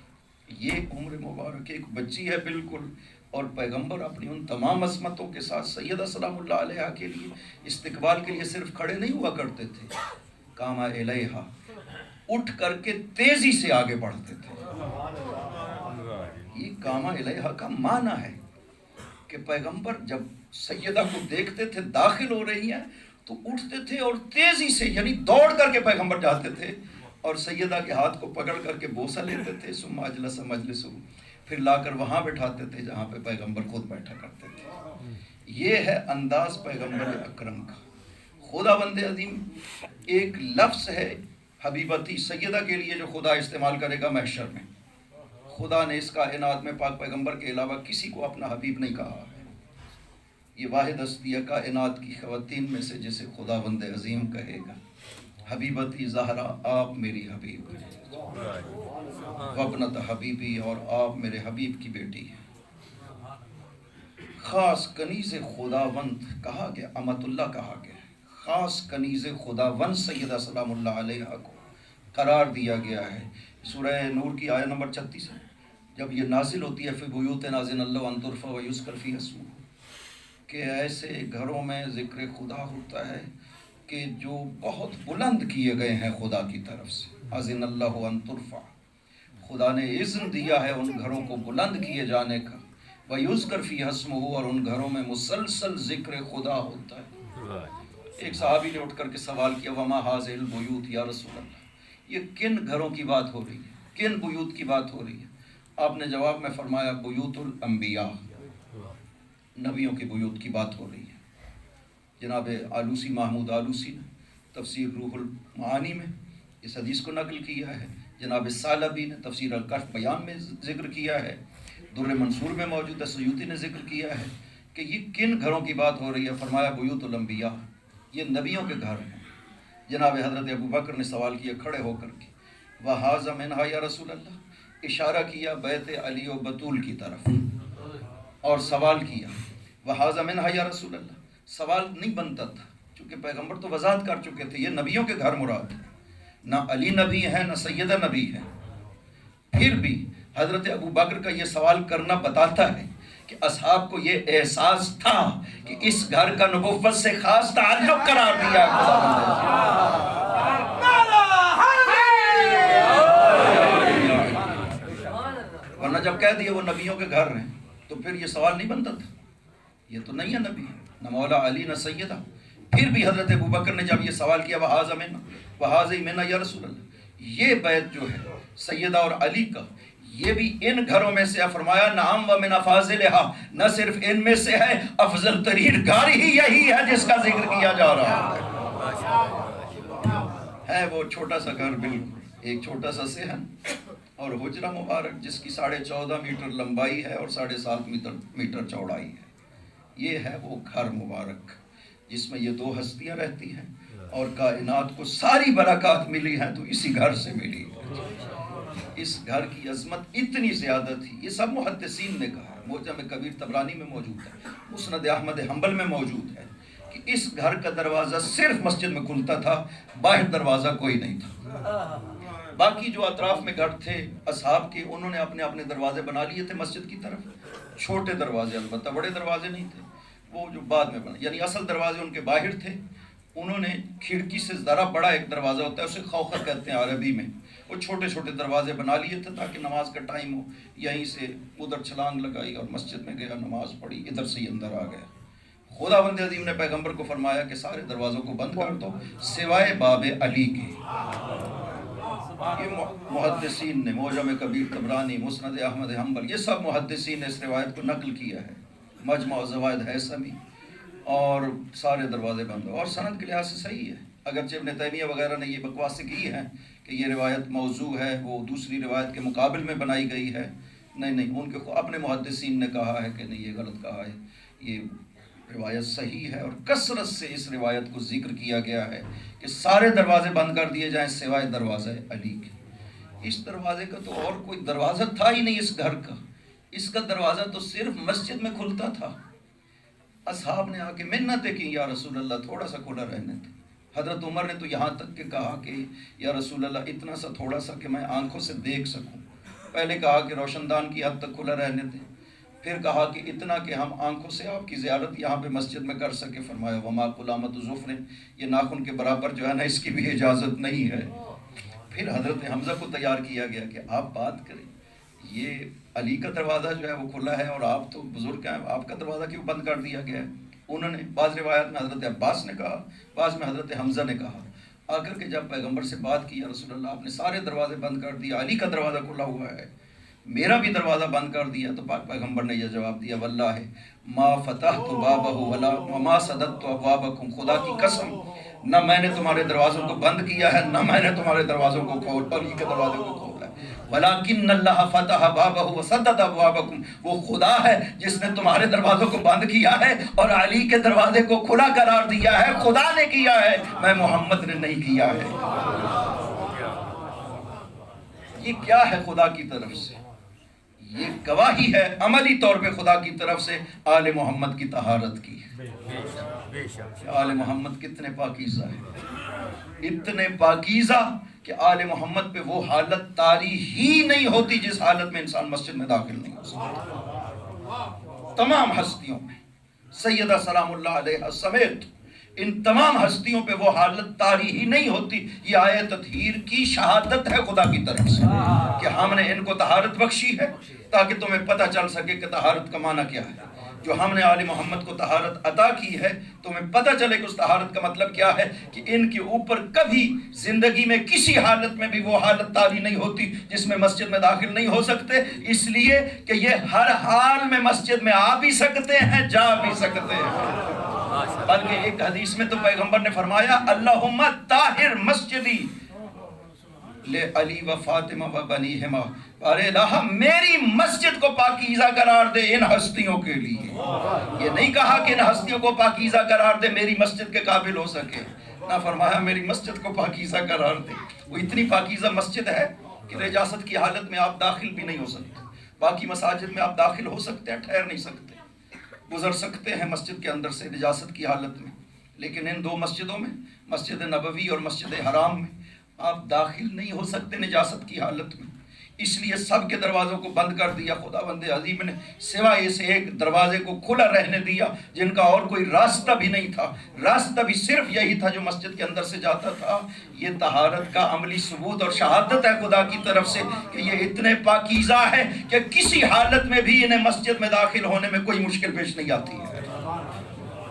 یہ عمر مبارک ایک بچی ہے بالکل، اور پیغمبر اپنی ان تمام عظمتوں کے ساتھ سیدہ سلام اللہ علیہ کے لیے استقبال کے لیے صرف کھڑے نہیں ہوا کرتے تھے، قام الیہا، اٹھ کر کے تیزی سے آگے بڑھتے تھے۔ یہ قام الیہا کا معنی ہے کہ پیغمبر جب سیدہ کو دیکھتے تھے داخل ہو رہی ہیں تو اٹھتے تھے اور تیزی سے یعنی دوڑ کر کے پیغمبر جاتے تھے اور سیدہ کے ہاتھ کو پکڑ کر کے بوسہ لیتے تھے، ثم اجلس مجلسہ، پھر لا کر وہاں بٹھاتے تھے جہاں پہ پیغمبر خود بیٹھا کرتے تھے۔ یہ ہے انداز پیغمبر اکرم کا۔ خداوند عظیم ایک لفظ ہے حبیبتی سیدہ کے لیے جو خدا استعمال کرے گا محشر میں، خدا نے اس کائنات میں پاک پیغمبر کے علاوہ کسی کو اپنا حبیب نہیں کہا ہے۔ یہ واحد ہستی ہے کائنات کی خواتین میں سے جسے خداوند عظیم کہے گا حبیبتی زہرا، آپ میری حبیب ہیں، وابنت حبیبی، اور آپ میرے حبیب کی بیٹی ہیں۔ خاص کنیز خداوند کہا گیا، امت اللہ کہا گیا، خاص کنیز خداوند سیدہ سلام اللہ علیہ کو قرار دیا گیا ہے۔ سورہ نور کی آیت نمبر 36 ہے، جب یہ نازل ہوتی ہے فی بیوت اذن اللہ ان ترفع ویذکر فیہا اسمہ، کہ ایسے گھروں میں ذکر خدا ہوتا ہے کہ جو بہت بلند کیے گئے ہیں خدا کی طرف سے، اذن اللہ ان ترفع، خدا نے اذن دیا ہے ان گھروں کو بلند کیے جانے کا، ویذکر فیہا اسمہ، اور ان گھروں میں مسلسل ذکر خدا ہوتا ہے۔ ایک صحابی نے اٹھ کر کے سوال کیا، وما ھذہ البیوت یا رسول اللہ، یہ کن گھروں کی بات ہو رہی ہے؟ کن بیوت کی بات ہو رہی ہے؟ آپ نے جواب میں فرمایا بیوت الانبیاء، نبیوں کی بیوت کی بات ہو رہی ہے۔ جناب آلوسی محمود آلوسی نے تفسیر روح المعانی میں اس حدیث کو نقل کیا ہے، جناب ثعلبی نے تفسیر الکشف بیان میں ذکر کیا ہے، در منصور میں موجود ہے، سیوطی نے ذکر کیا ہے کہ یہ کن گھروں کی بات ہو رہی ہے؟ فرمایا بیوت الانبیاء، یہ نبیوں کے گھر ہیں۔ جناب حضرت ابوبکر نے سوال کیا کھڑے ہو کر کے، وَهَذَا مِنْهَا یا رسول اللہ، اشارہ کیا بیت علی و بطول کی طرف اور سوال کیا وَهَذَا مِنْهَا یا رسول اللہ۔ سوال نہیں بنتا تھا چونکہ پیغمبر تو وضاحت کر چکے تھے یہ نبیوں کے گھر مراد ہے، نہ علی نبی ہے نہ سیدہ نبی ہے۔ پھر بھی حضرت ابوبکر کا یہ سوال کرنا بتاتا ہے کہ اصحاب کو یہ احساس تھا کہ اس گھر کا نبوت سے خاص تعلق قرار دیا ورنہ جب کہہ دیا وہ نبیوں کے گھر ہیں تو پھر یہ سوال نہیں بنتا تھا، یہ تو نہیں ہے نبی، نہ مولا علی نہ سیدہ۔ پھر بھی حضرت ابوبکر نے جب یہ سوال کیا وَهَذَا مِنَّا وَهَذَا مِنَّا یا رسول اللہ، یہ بیت جو ہے سیدہ اور علی کا، یہ بھی ان گھروں میں سے، فرمایا نعم ومن افاضلها، نہ صرف ان میں سے ہے، افضل ترین گھر ہی یہی ہے جس کا ذکر کیا جا رہا ہے۔ وہ چھوٹا سا گھر، بالکل ایک چھوٹا سا صحن اور حجرہ مبارک جس کی 14.5 میٹر لمبائی ہے اور 7.5 میٹر چوڑائی ہے، یہ ہے وہ گھر مبارک جس میں یہ دو ہستیاں رہتی ہیں، اور کائنات کو ساری برکات ملی ہیں تو اسی گھر سے ملی ہے۔ اس گھر کی عظمت اتنی زیادہ تھی، یہ سب محدثین نے کہا، معجم کبیر طبرانی میں موجود ہے، مسند احمد حنبل میں موجود ہے کہ اس گھر کا دروازہ صرف مسجد میں کھلتا تھا، باہر دروازہ کوئی نہیں تھا۔ باقی جو اطراف میں گھر تھے اصحاب کے، انہوں نے اپنے اپنے دروازے بنا لیے تھے مسجد کی طرف، چھوٹے دروازے، البتہ بڑے دروازے نہیں تھے، وہ جو بعد میں بنا، یعنی اصل دروازے ان کے باہر تھے۔ انہوں نے کھڑکی سے ذرا بڑا ایک دروازہ ہوتا ہے، اسے خوخر کہتے ہیں عربی میں، وہ چھوٹے چھوٹے دروازے بنا لیے تھے تاکہ نماز کا ٹائم ہو، یہیں سے ادھر چھلانگ لگائی اور مسجد میں گیا، نماز پڑھی، ادھر سے ہی اندر آ گیا۔ خداوند عظیم نے پیغمبر کو فرمایا کہ سارے دروازوں کو بند کر دو سوائے باب علی کے۔ یہ محدثین نے، معجم کبیر طبرانی، مسند احمد حنبل، یہ سب محدثین نے اس روایت کو نقل کیا ہے، مجمع الزوائد حیثمی، اور سارے دروازے بند ہو، اور سند کے لحاظ سے صحیح ہے، اگرچہ ابن تیمیہ وغیرہ نے یہ بکواسیں کی ہیں کہ یہ روایت موضوع ہے، وہ دوسری روایت کے مقابل میں بنائی گئی ہے، نہیں، ان کے اپنے محدثین نے کہا ہے کہ نہیں، یہ غلط کہا ہے، یہ روایت صحیح ہے، اور کثرت سے اس روایت کو ذکر کیا گیا ہے کہ سارے دروازے بند کر دیے جائیں سوائے دروازہ علی کے۔ اس دروازے کا تو اور کوئی دروازہ تھا ہی نہیں اس گھر کا، اس کا دروازہ تو صرف مسجد میں کھلتا تھا۔ اصحاب نے آ کے منتیں کی، یا رسول اللہ تھوڑا سا کھلا رہنے دیں۔ حضرت عمر نے تو یہاں تک کہ کہا کہ یا رسول اللہ اتنا سا تھوڑا سا کہ میں آنکھوں سے دیکھ سکوں، پہلے کہا کہ روشن دان کی حد تک کھلا رہنے دیں، پھر کہا کہ اتنا کہ ہم آنکھوں سے آپ کی زیارت یہاں پہ مسجد میں کر سکے۔ فرمایا وما قلامت ظفر، یہ ناخن کے برابر جو ہے نا، اس کی بھی اجازت نہیں ہے۔ پھر حضرت حمزہ کو تیار کیا گیا کہ آپ بات کریں، یہ علی کا دروازہ جو ہے وہ کھلا ہے اور آپ تو بزرگ ہیں، آپ کا دروازہ کیوں بند کر دیا گیا ہے؟ انہوں نے بعض روایات میں حضرت عباس نے کہا، بعض میں حضرت حمزہ نے کہا، آ کر کے جب پیغمبر سے بات کی، یا رسول اللہ آپ نے سارے دروازے بند کر دیا، علی کا دروازہ کھلا ہوا ہے، میرا بھی دروازہ بند کر دیا، تو پاک پیغمبر نے یہ جواب دیا واللہ ما فتحت بابہ ولا وما سددت ابوابکم، خدا کی قسم نہ میں نے تمہارے دروازوں کو بند کیا ہے، نہ میں نے تمہارے دروازوں کو علی کے دروازے کو کھولا ہے، ولیکن اللہ فتح بابہ وسدد ابوابکم، وہ خدا ہے جس نے تمہارے دروازوں کو بند کیا ہے اور علی کے دروازے کو کھلا قرار دیا ہے، خدا نے کیا ہے، میں محمد نے نہیں کیا ہے۔ یہ کیا ہے خدا کی طرف سے؟ یہ گواہی ہے عملی طور پہ خدا کی طرف سے آل محمد کی طہارت کی۔ آل محمد کتنے پاکیزہ ہیں، اتنے پاکیزہ کہ آل محمد پہ وہ حالت طاری ہی نہیں ہوتی جس حالت میں انسان مسجد میں داخل نہیں ہو سکتا۔ تمام ہستیوں میں سیدہ سلام اللہ علیہ سمیت ان تمام ہستیوں پہ وہ حالت طاری ہی نہیں ہوتی۔ یہ آیت تطہیر کی شہادت ہے خدا کی طرف سے کہ ہم نے ان کو طہارت بخشی ہے تاکہ تمہیں پتہ چل سکے کہ طہارت کا معنی کیا ہے۔ جو ہم نے آل محمد کو طہارت عطا کی ہے، تو ہمیں پتہ چلے کہ اس طہارت کا مطلب کیا ہے، کہ ان کے اوپر کبھی زندگی میں کسی حالت میں بھی وہ حالت طاری نہیں ہوتی جس میں مسجد میں داخل نہیں ہو سکتے، اس لیے کہ یہ ہر حال میں مسجد میں آ بھی سکتے ہیں، جا بھی سکتے ہیں۔ بلکہ ایک حدیث میں تو پیغمبر نے فرمایا اللہم طاہر مسجدی لے علی و فاطمہ و بنیہما، ارے الہ میری مسجد کو پاکیزہ قرار دے ان ہستیوں کے لیے۔ یہ نہیں کہا کہ ان ہستیوں کو پاکیزہ قرار دے میری مسجد کے قابل ہو سکے، نہ فرمایا میری مسجد کو پاکیزہ قرار دے۔ وہ اتنی پاکیزہ مسجد ہے کہ نجاست کی حالت میں آپ داخل بھی نہیں ہو سکتے۔ باقی مساجد میں آپ داخل ہو سکتے ہیں، ٹھہر نہیں سکتے، گزر سکتے ہیں مسجد کے اندر سے نجاست کی حالت میں، لیکن ان دو مسجدوں میں، مسجد نبوی اور مسجد حرام میں آپ داخل نہیں ہو سکتے نجاست کی حالت میں۔ اس لیے سب کے دروازوں کو بند کر دیا خداوند عظیم نے، سوائے اس ایک دروازے کو کھلا رہنے دیا جن کا اور کوئی راستہ بھی نہیں تھا، راستہ بھی صرف یہی تھا جو مسجد کے اندر سے جاتا تھا۔ یہ طہارت کا عملی ثبوت اور شہادت ہے خدا کی طرف سے کہ یہ اتنے پاکیزہ ہیں کہ کسی حالت میں بھی انہیں مسجد میں داخل ہونے میں کوئی مشکل پیش نہیں آتی ہے۔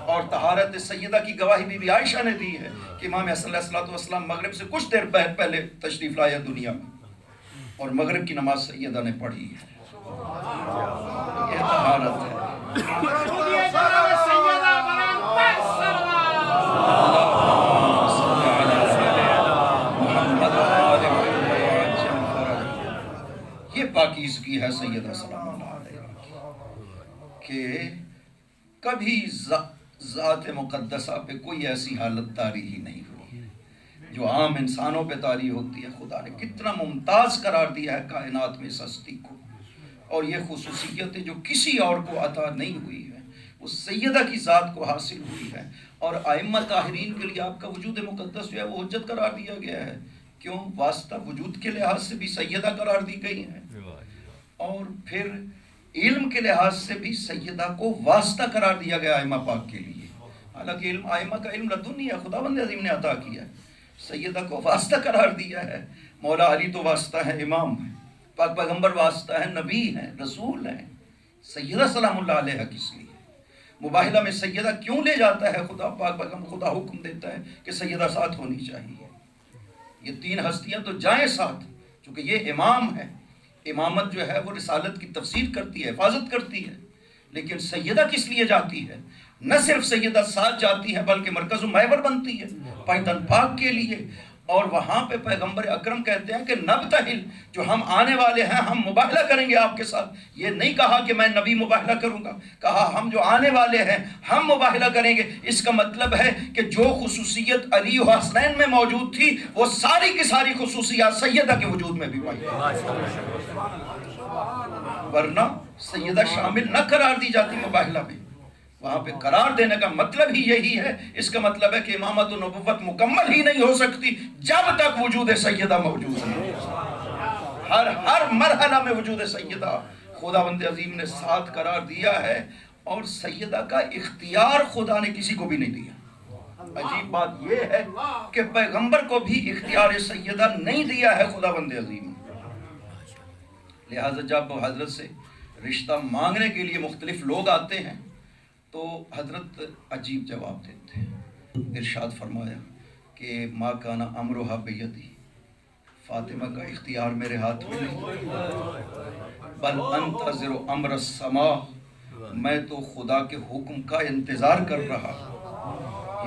اور طہارت سیدہ کی گواہی بی بی عائشہ نے دی ہے کہ امام حسن علیہ السلام مغرب سے کچھ دیر پہلے تشریف لائے دنیا میں، اور مغرب کی نماز سیدہ نے پڑھی ہے۔ یہ طہارت ہے۔ یہ پاکیزگی ہے سیدہ سلام اللہ علیہ کہ کبھی ذات مقدسہ پہ کوئی ایسی حالت طاری ہی نہیں ہوئی جو عام انسانوں پہ طاری ہوتی ہے۔ خدا نے کتنا ممتاز قرار دیا ہے کائنات میں اس ہستی کو، اور یہ خصوصیتیں جو کسی اور کو عطا نہیں ہوئی ہے وہ سیدہ کی ذات کو حاصل ہوئی ہے۔ اور ائمہ طاہرین کے لیے آپ کا وجود مقدس جو ہے وہ حجت قرار دیا گیا ہے۔ کیوں؟ واسطہ وجود کے لحاظ سے بھی سیدہ قرار دی گئی ہیں، اور پھر علم کے لحاظ سے بھی سیدہ کو واسطہ قرار دیا گیا ائمہ پاک کے لیے۔ حالانکہ علم ائمہ کا علم لدنی ہے، خداوند عظیم نے عطا کیا ہے، سیدہ کو واسطہ قرار دیا ہے۔ مولا علی تو واسطہ ہے، امام ہے، پاک پیغمبر واسطہ ہے، نبی ہیں، رسول ہیں، سیدہ سلام اللہ علیہ کس لیے؟ مباہلہ میں سیدہ کیوں لے جاتا ہے؟ خدا پاک پیغمبر خدا حکم دیتا ہے کہ سیدہ ساتھ ہونی چاہیے۔ یہ تین ہستیاں تو جائیں ساتھ، چونکہ یہ امام ہے۔ امامت جو ہے وہ رسالت کی تفسیر کرتی ہے، حفاظت کرتی ہے، لیکن سیدہ کس لیے جاتی ہے؟ نہ صرف سیدہ ساتھ جاتی ہے بلکہ مرکز و محور بنتی ہے پائتن پاک کے لیے۔ اور وہاں پہ پیغمبر اکرم کہتے ہیں کہ نبتہل، جو ہم آنے والے ہیں ہم مباہلہ کریں گے آپ کے ساتھ۔ یہ نہیں کہا کہ میں نبی مباہلہ کروں گا، کہا ہم جو آنے والے ہیں ہم مباہلہ کریں گے۔ اس کا مطلب ہے کہ جو خصوصیت علی و حسنین میں موجود تھی وہ ساری کی ساری خصوصیات سیدہ کے وجود میں بھی پائی، ورنہ سیدہ شامل نہ قرار دی جاتی مباہلہ میں۔ وہاں پہ قرار دینے کا مطلب ہی یہی ہے۔ اس کا مطلب ہے کہ امامت و نبوت مکمل ہی نہیں ہو سکتی جب تک وجود سیدہ موجود ہے۔ ہر مرحلہ میں وجود سیدہ خداوند عظیم نے ساتھ قرار دیا ہے، اور سیدہ کا اختیار خدا نے کسی کو بھی نہیں دیا۔ عجیب بات یہ ہے کہ پیغمبر کو بھی اختیار سیدہ نہیں دیا ہے خداوند عظیم۔ لہٰذا جب حضرت سے رشتہ مانگنے کے لیے مختلف لوگ آتے ہیں تو حضرت عجیب جواب دیتے ہیں۔ ارشاد فرمایا کہ ما کان امرھا بیدی، فاطمہ کا اختیار میرے ہاتھ میں نہیں، بل انتظر امر السماء، میں تو خدا کے حکم کا انتظار کر رہا۔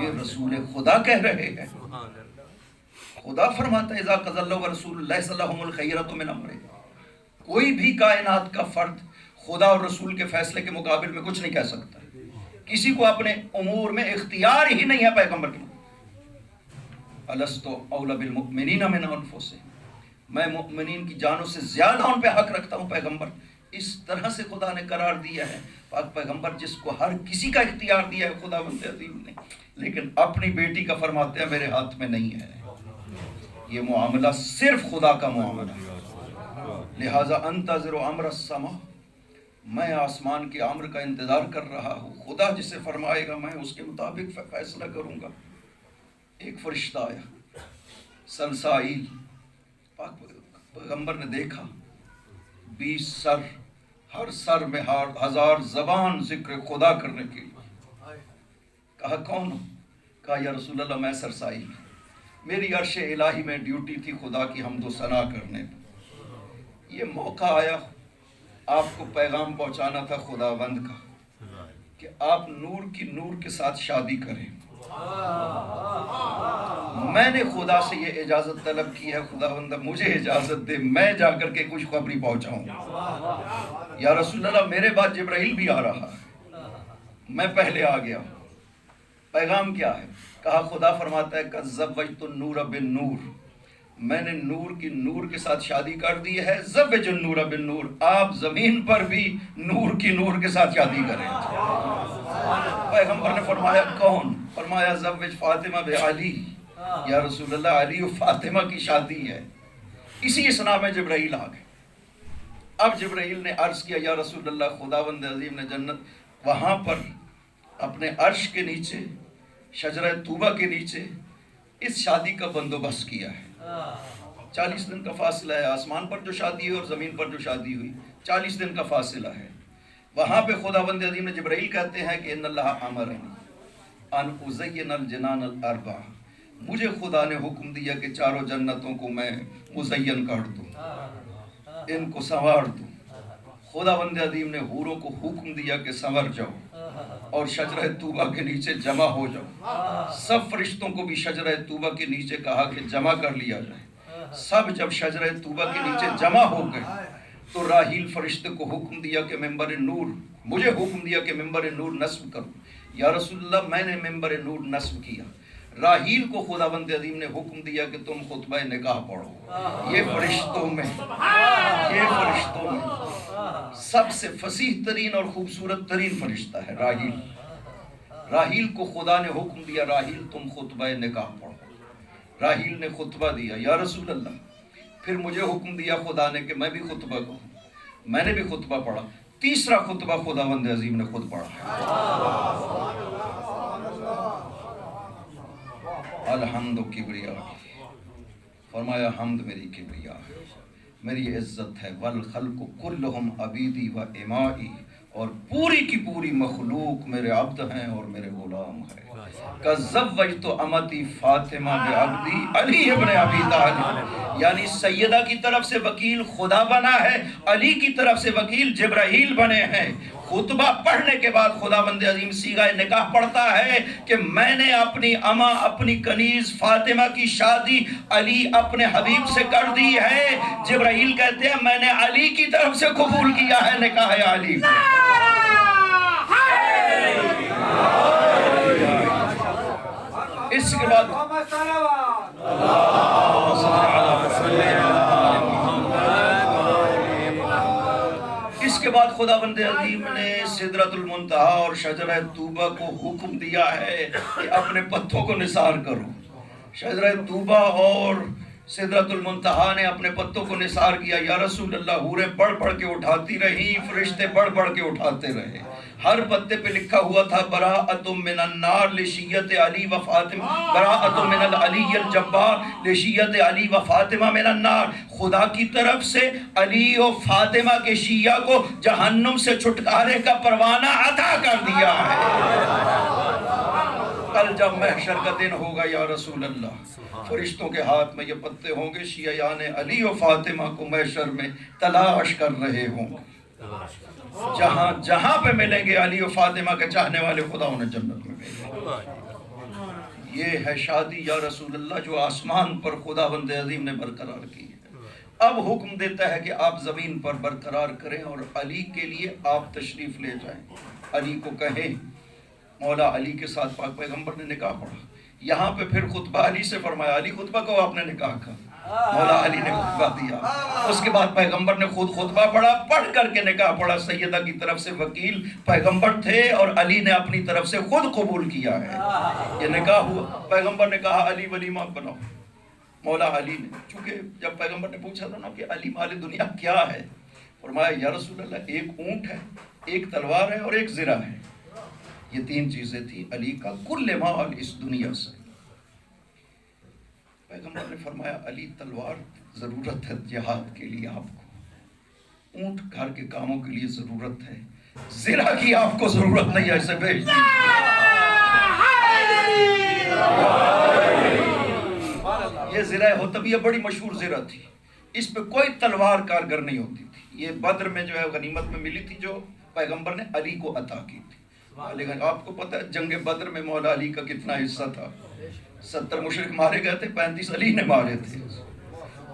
یہ رسول خدا کہہ رہے ہیں۔ خدا فرماتا ہے اذا قضى الله ورسول الله صلی اللہ علیہ الخیرۃ من امرہ، کوئی بھی کائنات کا فرد خدا اور رسول کے فیصلے کے مقابل میں کچھ نہیں کہہ سکتا۔ کسی کو اپنے امور میں اختیار ہی نہیں ہے پیغمبر کے۔ الست اولی بالمؤمنین من انفسہم، میں مؤمنین کی جانوں سے زیادہ ان پہ حق رکھتا ہوں پیغمبر۔ اس طرح سے خدا نے قرار دیا ہے پاک پیغمبر جس کو ہر کسی کا اختیار دیا ہے خداوند عظیم نے، لیکن اپنی بیٹی کا فرماتے ہیں میرے ہاتھ میں نہیں ہے۔ یہ معاملہ صرف خدا کا معاملہ ہے۔ لہٰذا انتظر امر السماء، میں آسمان کے امر کا انتظار کر رہا ہوں۔ خدا جسے فرمائے گا میں اس کے مطابق فیصلہ کروں گا۔ ایک فرشتہ آیا سلسائیل، پاک پیغمبر نے دیکھا 20 سر ہر سر میں ہزار زبان ذکر خدا کرنے کے لیے. کہا کون ہو؟ کہا یا رسول اللہ میں سرسائی، میری عرش الہی میں ڈیوٹی تھی خدا کی حمد و ثنا کرنے. یہ موقع آیا آپ کو پیغام پہنچانا تھا خداوند کا کہ آپ نور کی نور کے ساتھ شادی کریں. میں نے خدا سے یہ اجازت طلب کی ہے، خداوند مجھے اجازت دے میں جا کر کے کچھ خبری پہنچاؤں. یا رسول اللہ میرے بعد جبرائیل بھی آ رہا ہے، میں پہلے آ گیا. پیغام کیا ہے؟ کہا خدا فرماتا ہے کہ زوجت النور بالنور، میں نے نور کی نور کے ساتھ شادی کر دی ہے. زوج النور بالنور، آپ زمین پر بھی نور کی نور کے ساتھ شادی کریں. پیغمبر نے فرمایا کون؟ فرمایا زوج فاطمہ بعلی. یا رسول اللہ علی و فاطمہ کی شادی ہے. اسی اسنا میں جبرائیل آ گئے. اب جبرائیل نے عرض کیا یا رسول اللہ خداوند عظیم نے جنت وہاں پر اپنے عرش کے نیچے شجرہ طوبہ کے نیچے اس شادی کا بندوبست کیا ہے. 40 دن کا فاصلہ ہے، آسمان پر جو شادی ہوئی اور زمین پر جو شادی ہوئی 40 دن کا فاصلہ ہے. وہاں پہ خداوند عظیم نے جبرائیل کہتے ہیں کہ ان اللہ امرنی ان ازین الجنان الاربع، مجھے خدا نے حکم دیا کہ چاروں جنتوں کو میں مزین کر دوں، ان کو سنوار دوں. خداوند عظیم نے حوروں کو حکم دیا کہ سنور جاؤ اور شجرہ طوبہ کے نیچے جمع ہو جاؤ. سب فرشتوں کو بھی شجرہ طوبہ کے نیچے کہا کہ جمع کر لیا جائے. سب جب شجرہ طوبہ کے نیچے جمع ہو گئے تو راہیل فرشتے کو حکم دیا کہ ممبر نور، مجھے حکم دیا کہ ممبر نور نصب کرو. یا رسول اللہ میں نے ممبر نور نصب کیا. راہیل کو خداوند عظیم نے حکم دیا کہ تم خطبہ نکاح پڑھو. یہ فرشتوں میں سب سے فصیح ترین اور خوبصورت ترین فرشتہ ہے راہیل. راہیل کو خدا نے حکم دیا راہیل تم خطبہ نکاح پڑھو. راہیل نے خطبہ دیا. یا رسول اللہ پھر مجھے حکم دیا خدا نے کہ میں بھی خطبہ کہوں. میں نے بھی خطبہ پڑھا. تیسرا خطبہ خداوند عظیم نے خود پڑھا. الحمد کبریا، فرمایا حمد میری کبریا ہے، میری عزت ہے. والخلق کلہم عبیدی و امائی، اور پوری کی پوری مخلوق میرے عبد ہیں اور میرے غلام ہیں. کزوجت امتی فاطمہ بعبدی علی ابن ابی طالب، یعنی سیدہ کی طرف سے وکیل خدا بنا ہے، علی کی طرف سے وکیل جبرائیل بنے ہیں. خطبہ پڑھنے کے بعد خداوند عظیم صیغہ نکاح پڑھتا ہے کہ میں نے اپنی اما اپنی کنیز فاطمہ کی شادی علی اپنے حبیب سے کر دی ہے. جبرائیل کہتے ہیں میں نے علی کی طرف سے قبول کیا ہے نکاح علی. اس کے بعد اس کے بعد خداوند عظیم نے سدرۃ المنتہا اور شجرہ طوبہ کو حکم دیا ہے کہ اپنے پتوں کو نثار کرو. شجرہ طوبہ اور سدرۃ المنتہا نے اپنے پتوں کو نثار کیا. یا رسول اللہ حوریں بڑھ بڑھ کے اٹھاتی رہی، فرشتے بڑھ بڑھ کے اٹھاتے رہے. ہر پتے پہ لکھا ہوا تھا براءۃ من النار لشیعۃ علی و فاطمہ، براءۃ من العلی الجبار لشیعۃ علی و فاطمہ من النار. خدا کی طرف سے علی و فاطمہ کے شیعہ کو جہنم سے چھٹکارے کا پروانہ عطا کر دیا ہے. کل جب محشر کا دن ہوگا یا رسول اللہ فرشتوں کے ہاتھ میں یہ پتے ہوں گے، شیعیان علی و فاطمہ کو محشر میں تلاش کر رہے ہوں گے. جہاں جہاں پہ ملیں گے علی و فاطمہ کے چاہنے والے خدا انہیں جنت میں ملیں گے. یہ ہے شادی یا رسول اللہ جو آسمان پر خداوند عظیم نے برقرار کی ہے. اب حکم دیتا ہے کہ آپ زمین پر برقرار کریں اور علی کے لیے آپ تشریف لے جائیں. علی کو کہیں. مولا علی کے ساتھ پاک پیغمبر نے نکاح پڑھا. یہاں پہ پھر خطبہ علی سے فرمایا علی خطبہ کہو آپ نے نکاح کا. مولا علی نے خطبہ دیا. اس کے بعد پیغمبر نے خود خطبہ پڑھا، پڑھ کر کے نکاح پڑھا. سیدہ کی طرف سے وکیل پیغمبر تھے اور علی نے اپنی طرف سے خود قبول کیا ہے. یہ نکاح ہوا. پیغمبر نے کہا علی ولیمہ بناؤ. مولا علی نے، چونکہ جب پیغمبر نے پوچھا تھا نا کہ علی مال دنیا کیا ہے، فرمایا یا رسول اللہ ایک اونٹ ہے، ایک تلوار ہے اور ایک زرہ ہے. یہ تین چیزیں تھی علی کا کل مال اس دنیا سے. پیغمبر نے فرمایا علی تلوار ضرورت ہے جہاد کے لیے آپ کو، اونٹ گھر کے کاموں کے لیے ضرورت ہے، زرہ کی آپ کو ضرورت نہیں ہے، اسے بھیج دیجیے۔ یہ زرہ حطمیہ بڑی مشہور زرہ تھی، اس پہ کوئی تلوار کارگر نہیں ہوتی تھی، یہ بدر میں جو ہے غنیمت میں ملی تھی، جو پیغمبر نے علی کو عطا کی تھی۔ لیکن آپ کو پتہ ہے جنگ بدر میں مولا علی کا کتنا حصہ تھا؟ 70 مشرک مارے گئے تھے، 35 علی نے مارے تھے۔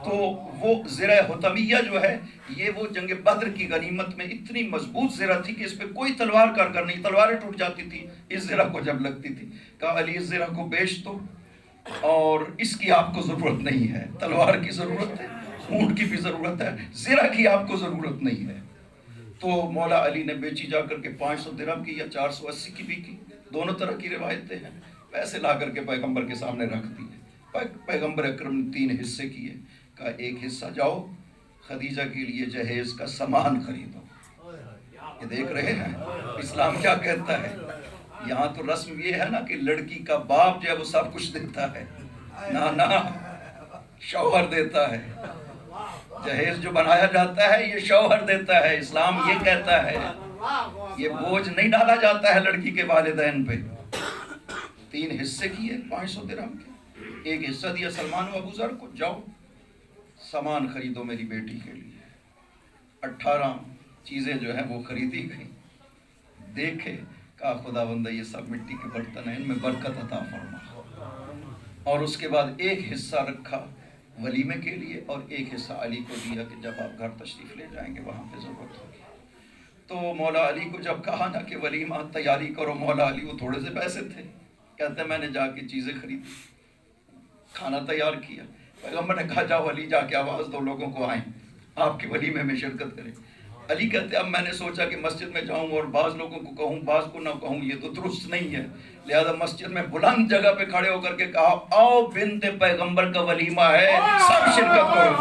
تو وہ زرہ حطمیہ جو ہے یہ وہ جنگ بدر کی غنیمت میں اتنی مضبوط زرہ تھی کہ اس پہ کوئی تلوار کارگر نہیں، تلواریں ٹوٹ جاتی تھی اس زرہ کو جب لگتی تھی۔ کہا علی اس زرہ کو بیچ دو، اور اس کی آپ کو ضرورت نہیں ہے، تلوار کی ضرورت ہے، اونٹ کی بھی ضرورت ہے، زرہ کی آپ کو ضرورت نہیں ہے۔ تو مولا علی نے بیچی جا کر کے 500 درہم کی یا 480 کی بھی کی، دونوں طرح کی روایتیں ہیں، پیسے لا کر کے پیغمبر کے سامنے رکھ دیے۔ پیغمبر اکرم نے 3 حصے کیے، کہا ایک حصہ جاؤ خدیجہ کے لیے جہیز کا سامان خریدو۔ یہ دیکھ رہے ہیں اسلام کیا کہتا ہے؟ یہاں تو رسم یہ ہے نا کہ لڑکی کا باپ جو ہے وہ سب کچھ دیتا ہے، نانا شوہر دیتا ہے، جہیز جو بنایا جاتا ہے یہ شوہر دیتا ہے۔ اسلام یہ کہتا ہے یہ بوجھ نہیں ڈالا جاتا ہے لڑکی کے والدین پہ۔ 3 حصے کیے 500 درہم کے، ایک حصہ دیا سلمان و ابو ذر کو، جاؤ سامان خریدو میری بیٹی کے لیے۔ 18 چیزیں جو ہیں وہ خریدی گئی۔ دیکھے کہا خداوندہ یہ سب مٹی کے برتن ہیں، ان میں برکت عطا فرما۔ اور اس کے بعد ایک حصہ رکھا ولیمے کے لیے اور ایک حصہ علی کو دیا کہ جب آپ گھر تشریف لے جائیں گے وہاں پہ ضرورت ہوگی۔ تو مولا علی کو جب کہا نا کہ ولیمہ تیاری کرو، مولا علی وہ تھوڑے سے پیسے تھے، کہتے ہیں میں نے جا کے چیزیں خریدی، کھانا تیار کیا۔ پیغمبر نے کہا جاؤ علی جا کے آواز دو لوگوں کو آئیں آپ کے ولیمے میں شرکت کریں۔ علی کہتے اب میں نے سوچا کہ مسجد میں جاؤں اور بعض لوگوں کو کہوں بعض کو نہ کہوں، یہ تو درست نہیں ہے، لہذا مسجد میں بلند جگہ پہ کھڑے ہو کر کے کہا آؤ بنت پیغمبر کا ولیمہ ہے، سب شرکت کرو۔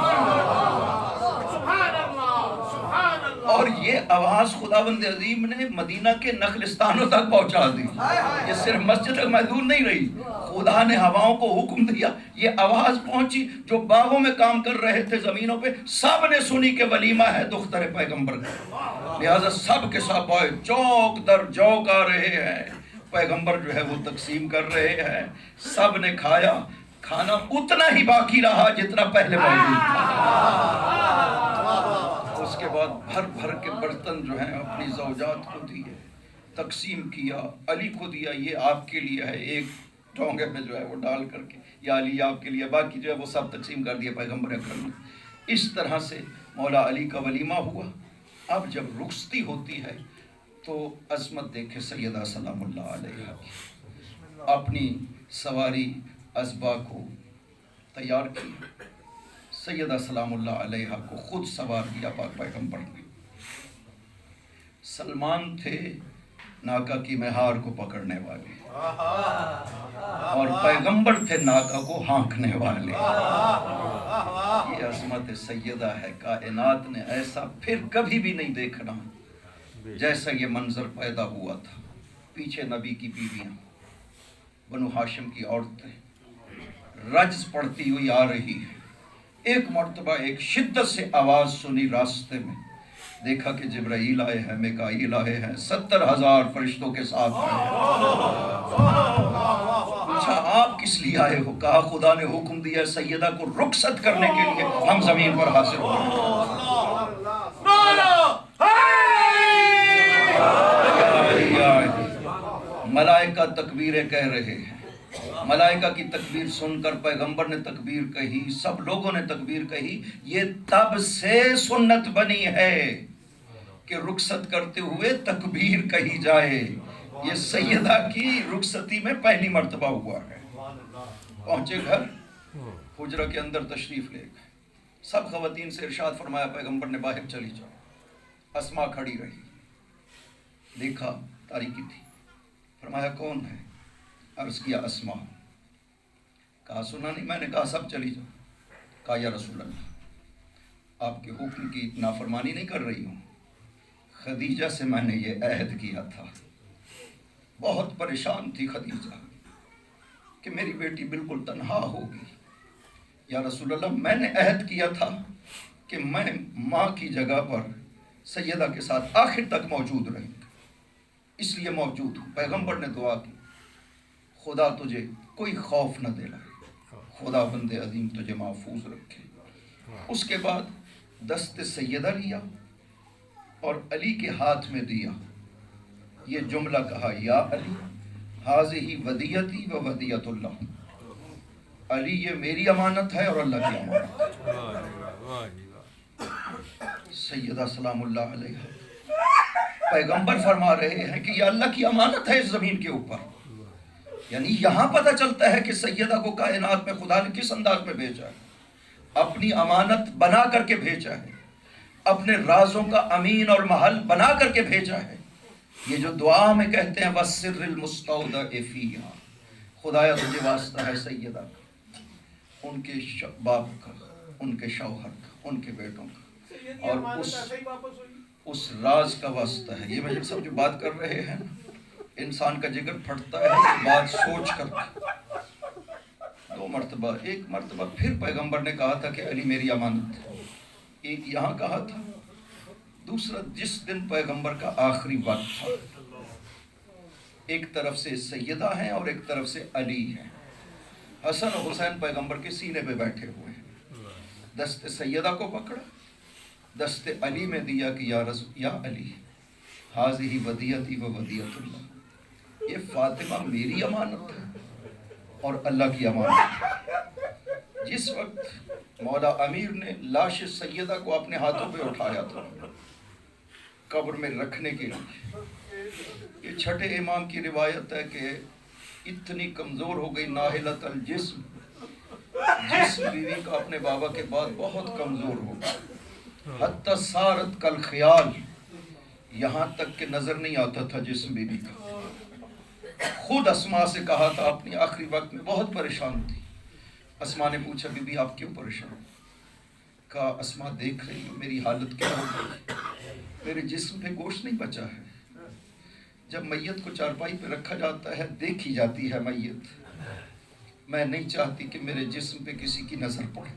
اور یہ آواز خداوند عظیم نے مدینہ کے نخلستانوں تک پہنچا دی، یہ صرف مسجد تک محدود نہیں رہی، خدا نے ہواؤں کو حکم دیا، یہ آواز پہنچی، جو باغوں میں کام کر رہے تھے زمینوں پہ سب نے سنی کہ ولیمہ ہے دختر پیغمبر کا، لہذا سب کے ساتھ آئے، چوک در چوک آ رہے ہیں، پیغمبر جو ہے وہ تقسیم کر رہے ہیں، سب نے کھایا، کھانا اتنا ہی باقی رہا جتنا پہلے موجود تھا۔ اس کے بعد بھر بھر کے برتن جو ہیں اپنی زوجات کو دیے، تقسیم کیا، علی کو دیا یہ آپ کے لیے ہے، ایک ٹونگے میں جو ہے وہ ڈال کر کے، یا علی آپ کے لیے، باقی جو ہے وہ سب تقسیم کر دیا پیغمبر اکرم نے۔ اس طرح سے مولا علی کا ولیمہ ہوا۔ اب جب رخصتی ہوتی ہے تو عظمت دیکھے سیدہ سلام اللہ علیہ کی، اپنی سواری ازبا کو تیار کی، سیدہ سلام اللہ علیہ کو خود سوار کیا پاک پیغمبر نے۔ سلمان تھے ناکا کی مہار کو پکڑنے والے اور پیغمبر تھے ناکا کو ہانکنے والے۔ یہ عظمت سیدہ ہے، کائنات نے ایسا پھر کبھی بھی نہیں دیکھنا جیسا یہ منظر پیدا ہوا تھا۔ پیچھے نبی کی بیویاں، بنو ہاشم کی عورتیں رجز پڑتی ہوئی آ رہی ہے۔ ایک مرتبہ ایک شدت سے آواز سنی راستے میں، دیکھا کہ جبرائیل آئے ہیں، میکائیل آئے ہیں، 70,000 فرشتوں کے ساتھ آئے ہیں۔ پوچھا آپ کس لیے آئے ہو؟ کہا خدا نے حکم دیا سیدہ کو رخصت کرنے کے لیے ہم زمین پر حاضر ہو۔ ملائکہ تکبیریں کہہ رہے ہیں، ملائکہ کی تکبیر سن کر پیغمبر نے تکبیر کہی، سب لوگوں نے تکبیر کہی۔ یہ تب سے سنت بنی ہے کہ رخصت کرتے ہوئے تکبیر کہی جائے، یہ سیدہ کی رخصتی میں پہلی مرتبہ ہوا ہے۔ پہنچے گھر، حجرہ کے اندر تشریف لے گئے، سب خواتین سے ارشاد فرمایا پیغمبر نے باہر چلی جاؤ۔ اسما کھڑی رہی، دیکھا تاریکی تھی، فرمایا کون ہے؟ عرض کیا اسما۔ کہا سنا نہیں؟ میں نے کہا سب چلی جاؤ۔ کہا یا رسول اللہ آپ کے حکم کی نافرمانی نہیں کر رہی ہوں، خدیجہ سے میں نے یہ عہد کیا تھا، بہت پریشان تھی خدیجہ کہ میری بیٹی بالکل تنہا ہوگی۔ یا رسول اللہ میں نے عہد کیا تھا کہ میں ماں کی جگہ پر سیدہ کے ساتھ آخر تک موجود رہیں گے، اس لیے موجود ہوں۔ پیغمبر نے دعا کی، خدا تجھے کوئی خوف نہ دلائے، خدا بند عظیم تجھے محفوظ رکھے۔ اس کے بعد دست سیدہ لیا اور علی کے ہاتھ میں دیا، یہ جملہ کہا، یا علی ہذہ ودیتی و ودیت اللہ، علی یہ میری امانت ہے اور اللہ کی امانت ہے۔ سیدہ سلام اللہ علیہ پیغمبر فرما رہے ہیں کہ یہ اللہ کی امانت ہے اس زمین کے اوپر، یعنی یہاں پتہ چلتا ہے کہ سیدہ کو کائنات میں خدا نے کس انداز میں بھیجا ہے، اپنی امانت بنا کر کے بھیجا ہے، اپنے رازوں کا امین اور محل بنا کر کے بھیجا ہے۔ یہ جو دعا میں کہتے ہیں وَالسِّرِّ الْمُسْتَوْدَعِ فِيهَا، خدایا تجھے واسطہ ہے سیدہ کا، ان کے باپ کا، ان کے شوہر کا، ان کے بیٹوں کا، اور اس راز کا واسطہ ہے۔ یہ میں سب جو بات کر رہے ہیں انسان کا جگر پھٹتا ہے یہ بات سوچ کر کے۔ 2 مرتبہ، 1 مرتبہ پھر پیغمبر نے کہا تھا کہ علی میری امانت ہے، ایک یہاں کہا تھا، دوسرا جس دن پیغمبر کا آخری وقت تھا، ایک طرف سے سیدہ ہیں اور ایک طرف سے علی ہیں، حسن و حسین پیغمبر کے سینے پہ بیٹھے ہوئے ہیں، دست سیدہ کو پکڑا، دست علی میں دیا کہ یا علی ہذہ ودیتی و ودیت اللہ، یہ فاطمہ میری امانت ہے اور اللہ کی امانت ہے۔ جس وقت مولا امیر نے لاش سیدہ کو اپنے ہاتھوں پہ اٹھایا تھا قبر میں رکھنے کے لیے، یہ چھٹے امام کی روایت ہے کہ اتنی کمزور ہو گئی ناہلت الجسم، جسم بیوی کا اپنے بابا کے بعد بہت کمزور ہو گیا، حتی صارت کالخیال، یہاں تک کہ نظر نہیں آتا تھا جسم بیوی کا۔ خود اسماء سے کہا تھا، اپنی آخری وقت میں بہت پریشان تھی۔ اسماء نے پوچھا بی بی آپ کیوں پریشان؟ کہا اسماء دیکھ رہی ہوں میری حالت کیا ہو گئی، میرے جسم پہ گوشت نہیں بچا ہے، جب میت کو چارپائی پہ رکھا جاتا ہے دیکھی جاتی ہے میت، میں نہیں چاہتی کہ میرے جسم پہ کسی کی نظر پڑے۔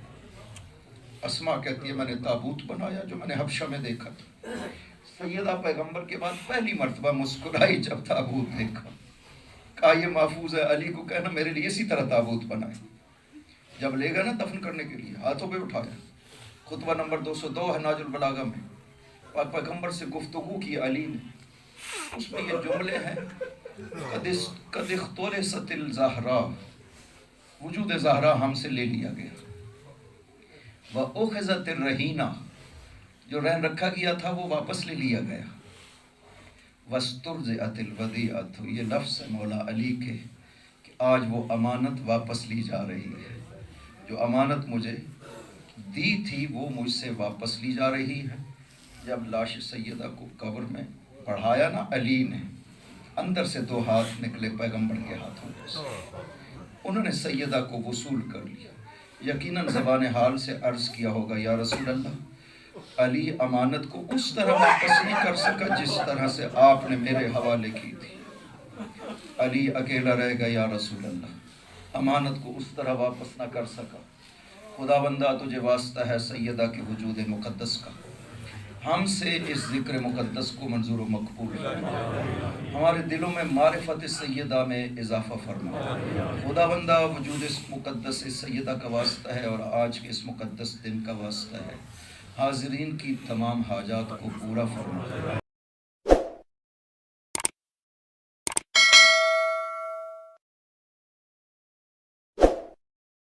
اسماء کہتی ہے میں نے تابوت بنایا جو میں نے حبشہ میں دیکھا تھا، سیدہ پیغمبر کے بعد پہلی مرتبہ مسکرائی جب تابوت دیکھا، کہا یہ محفوظ ہے، علی کو کہنا میرے لیے اسی طرح تابوت بنائے۔ جب لے گا نا دفن کرنے کے لیے ہاتھوں پہ اٹھایا، خطبہ نمبر 202 ہے ناج البلاغہ میں، اور پیغمبر سے گفتگو کی علی نے، اس میں یہ جملے ہیں قد اختلست الزہراء، وجود زہرا ہم سے لے لیا گیا، وَأُخِذَتِ الرَّهِينَ، جو رہن رکھا گیا تھا وہ واپس لے لیا گیا، وَاسْتُرْزِعَتِ الْوَدِيعَةُ، یہ لفظ ہے مولا علی کے کہ آج وہ امانت واپس لی جا رہی ہے، جو امانت مجھے دی تھی وہ مجھ سے واپس لی جا رہی ہے۔ جب لاش سیدہ کو قبر میں بڑھایا نا علی نے، اندر سے 2 ہاتھ نکلے پیغمبر کے ہاتھوں سے، انہوں نے سیدہ کو وصول کر لیا۔ یقیناً زبان حال سے عرض کیا ہوگا یا رسول اللہ، علی امانت کو اس طرح واپس نہیں کر سکا جس طرح سے آپ نے میرے حوالے کی تھی، علی اکیلا رہ گا یا رسول اللہ، امانت کو اس طرح واپس نہ کر سکا۔ خدا بندہ تجھے واسطہ ہے سیدہ کے وجود مقدس کا، ہم سے اس ذکر مقدس کو منظور و مقبول فرما، ہمارے دلوں میں معرفت سیدہ میں اضافہ فرما۔ خدا بندہ وجود اس مقدس اس سیدہ کا واسطہ ہے اور آج کے اس مقدس دن کا واسطہ ہے، حاضرین کی تمام حاجات کو پورا فرما،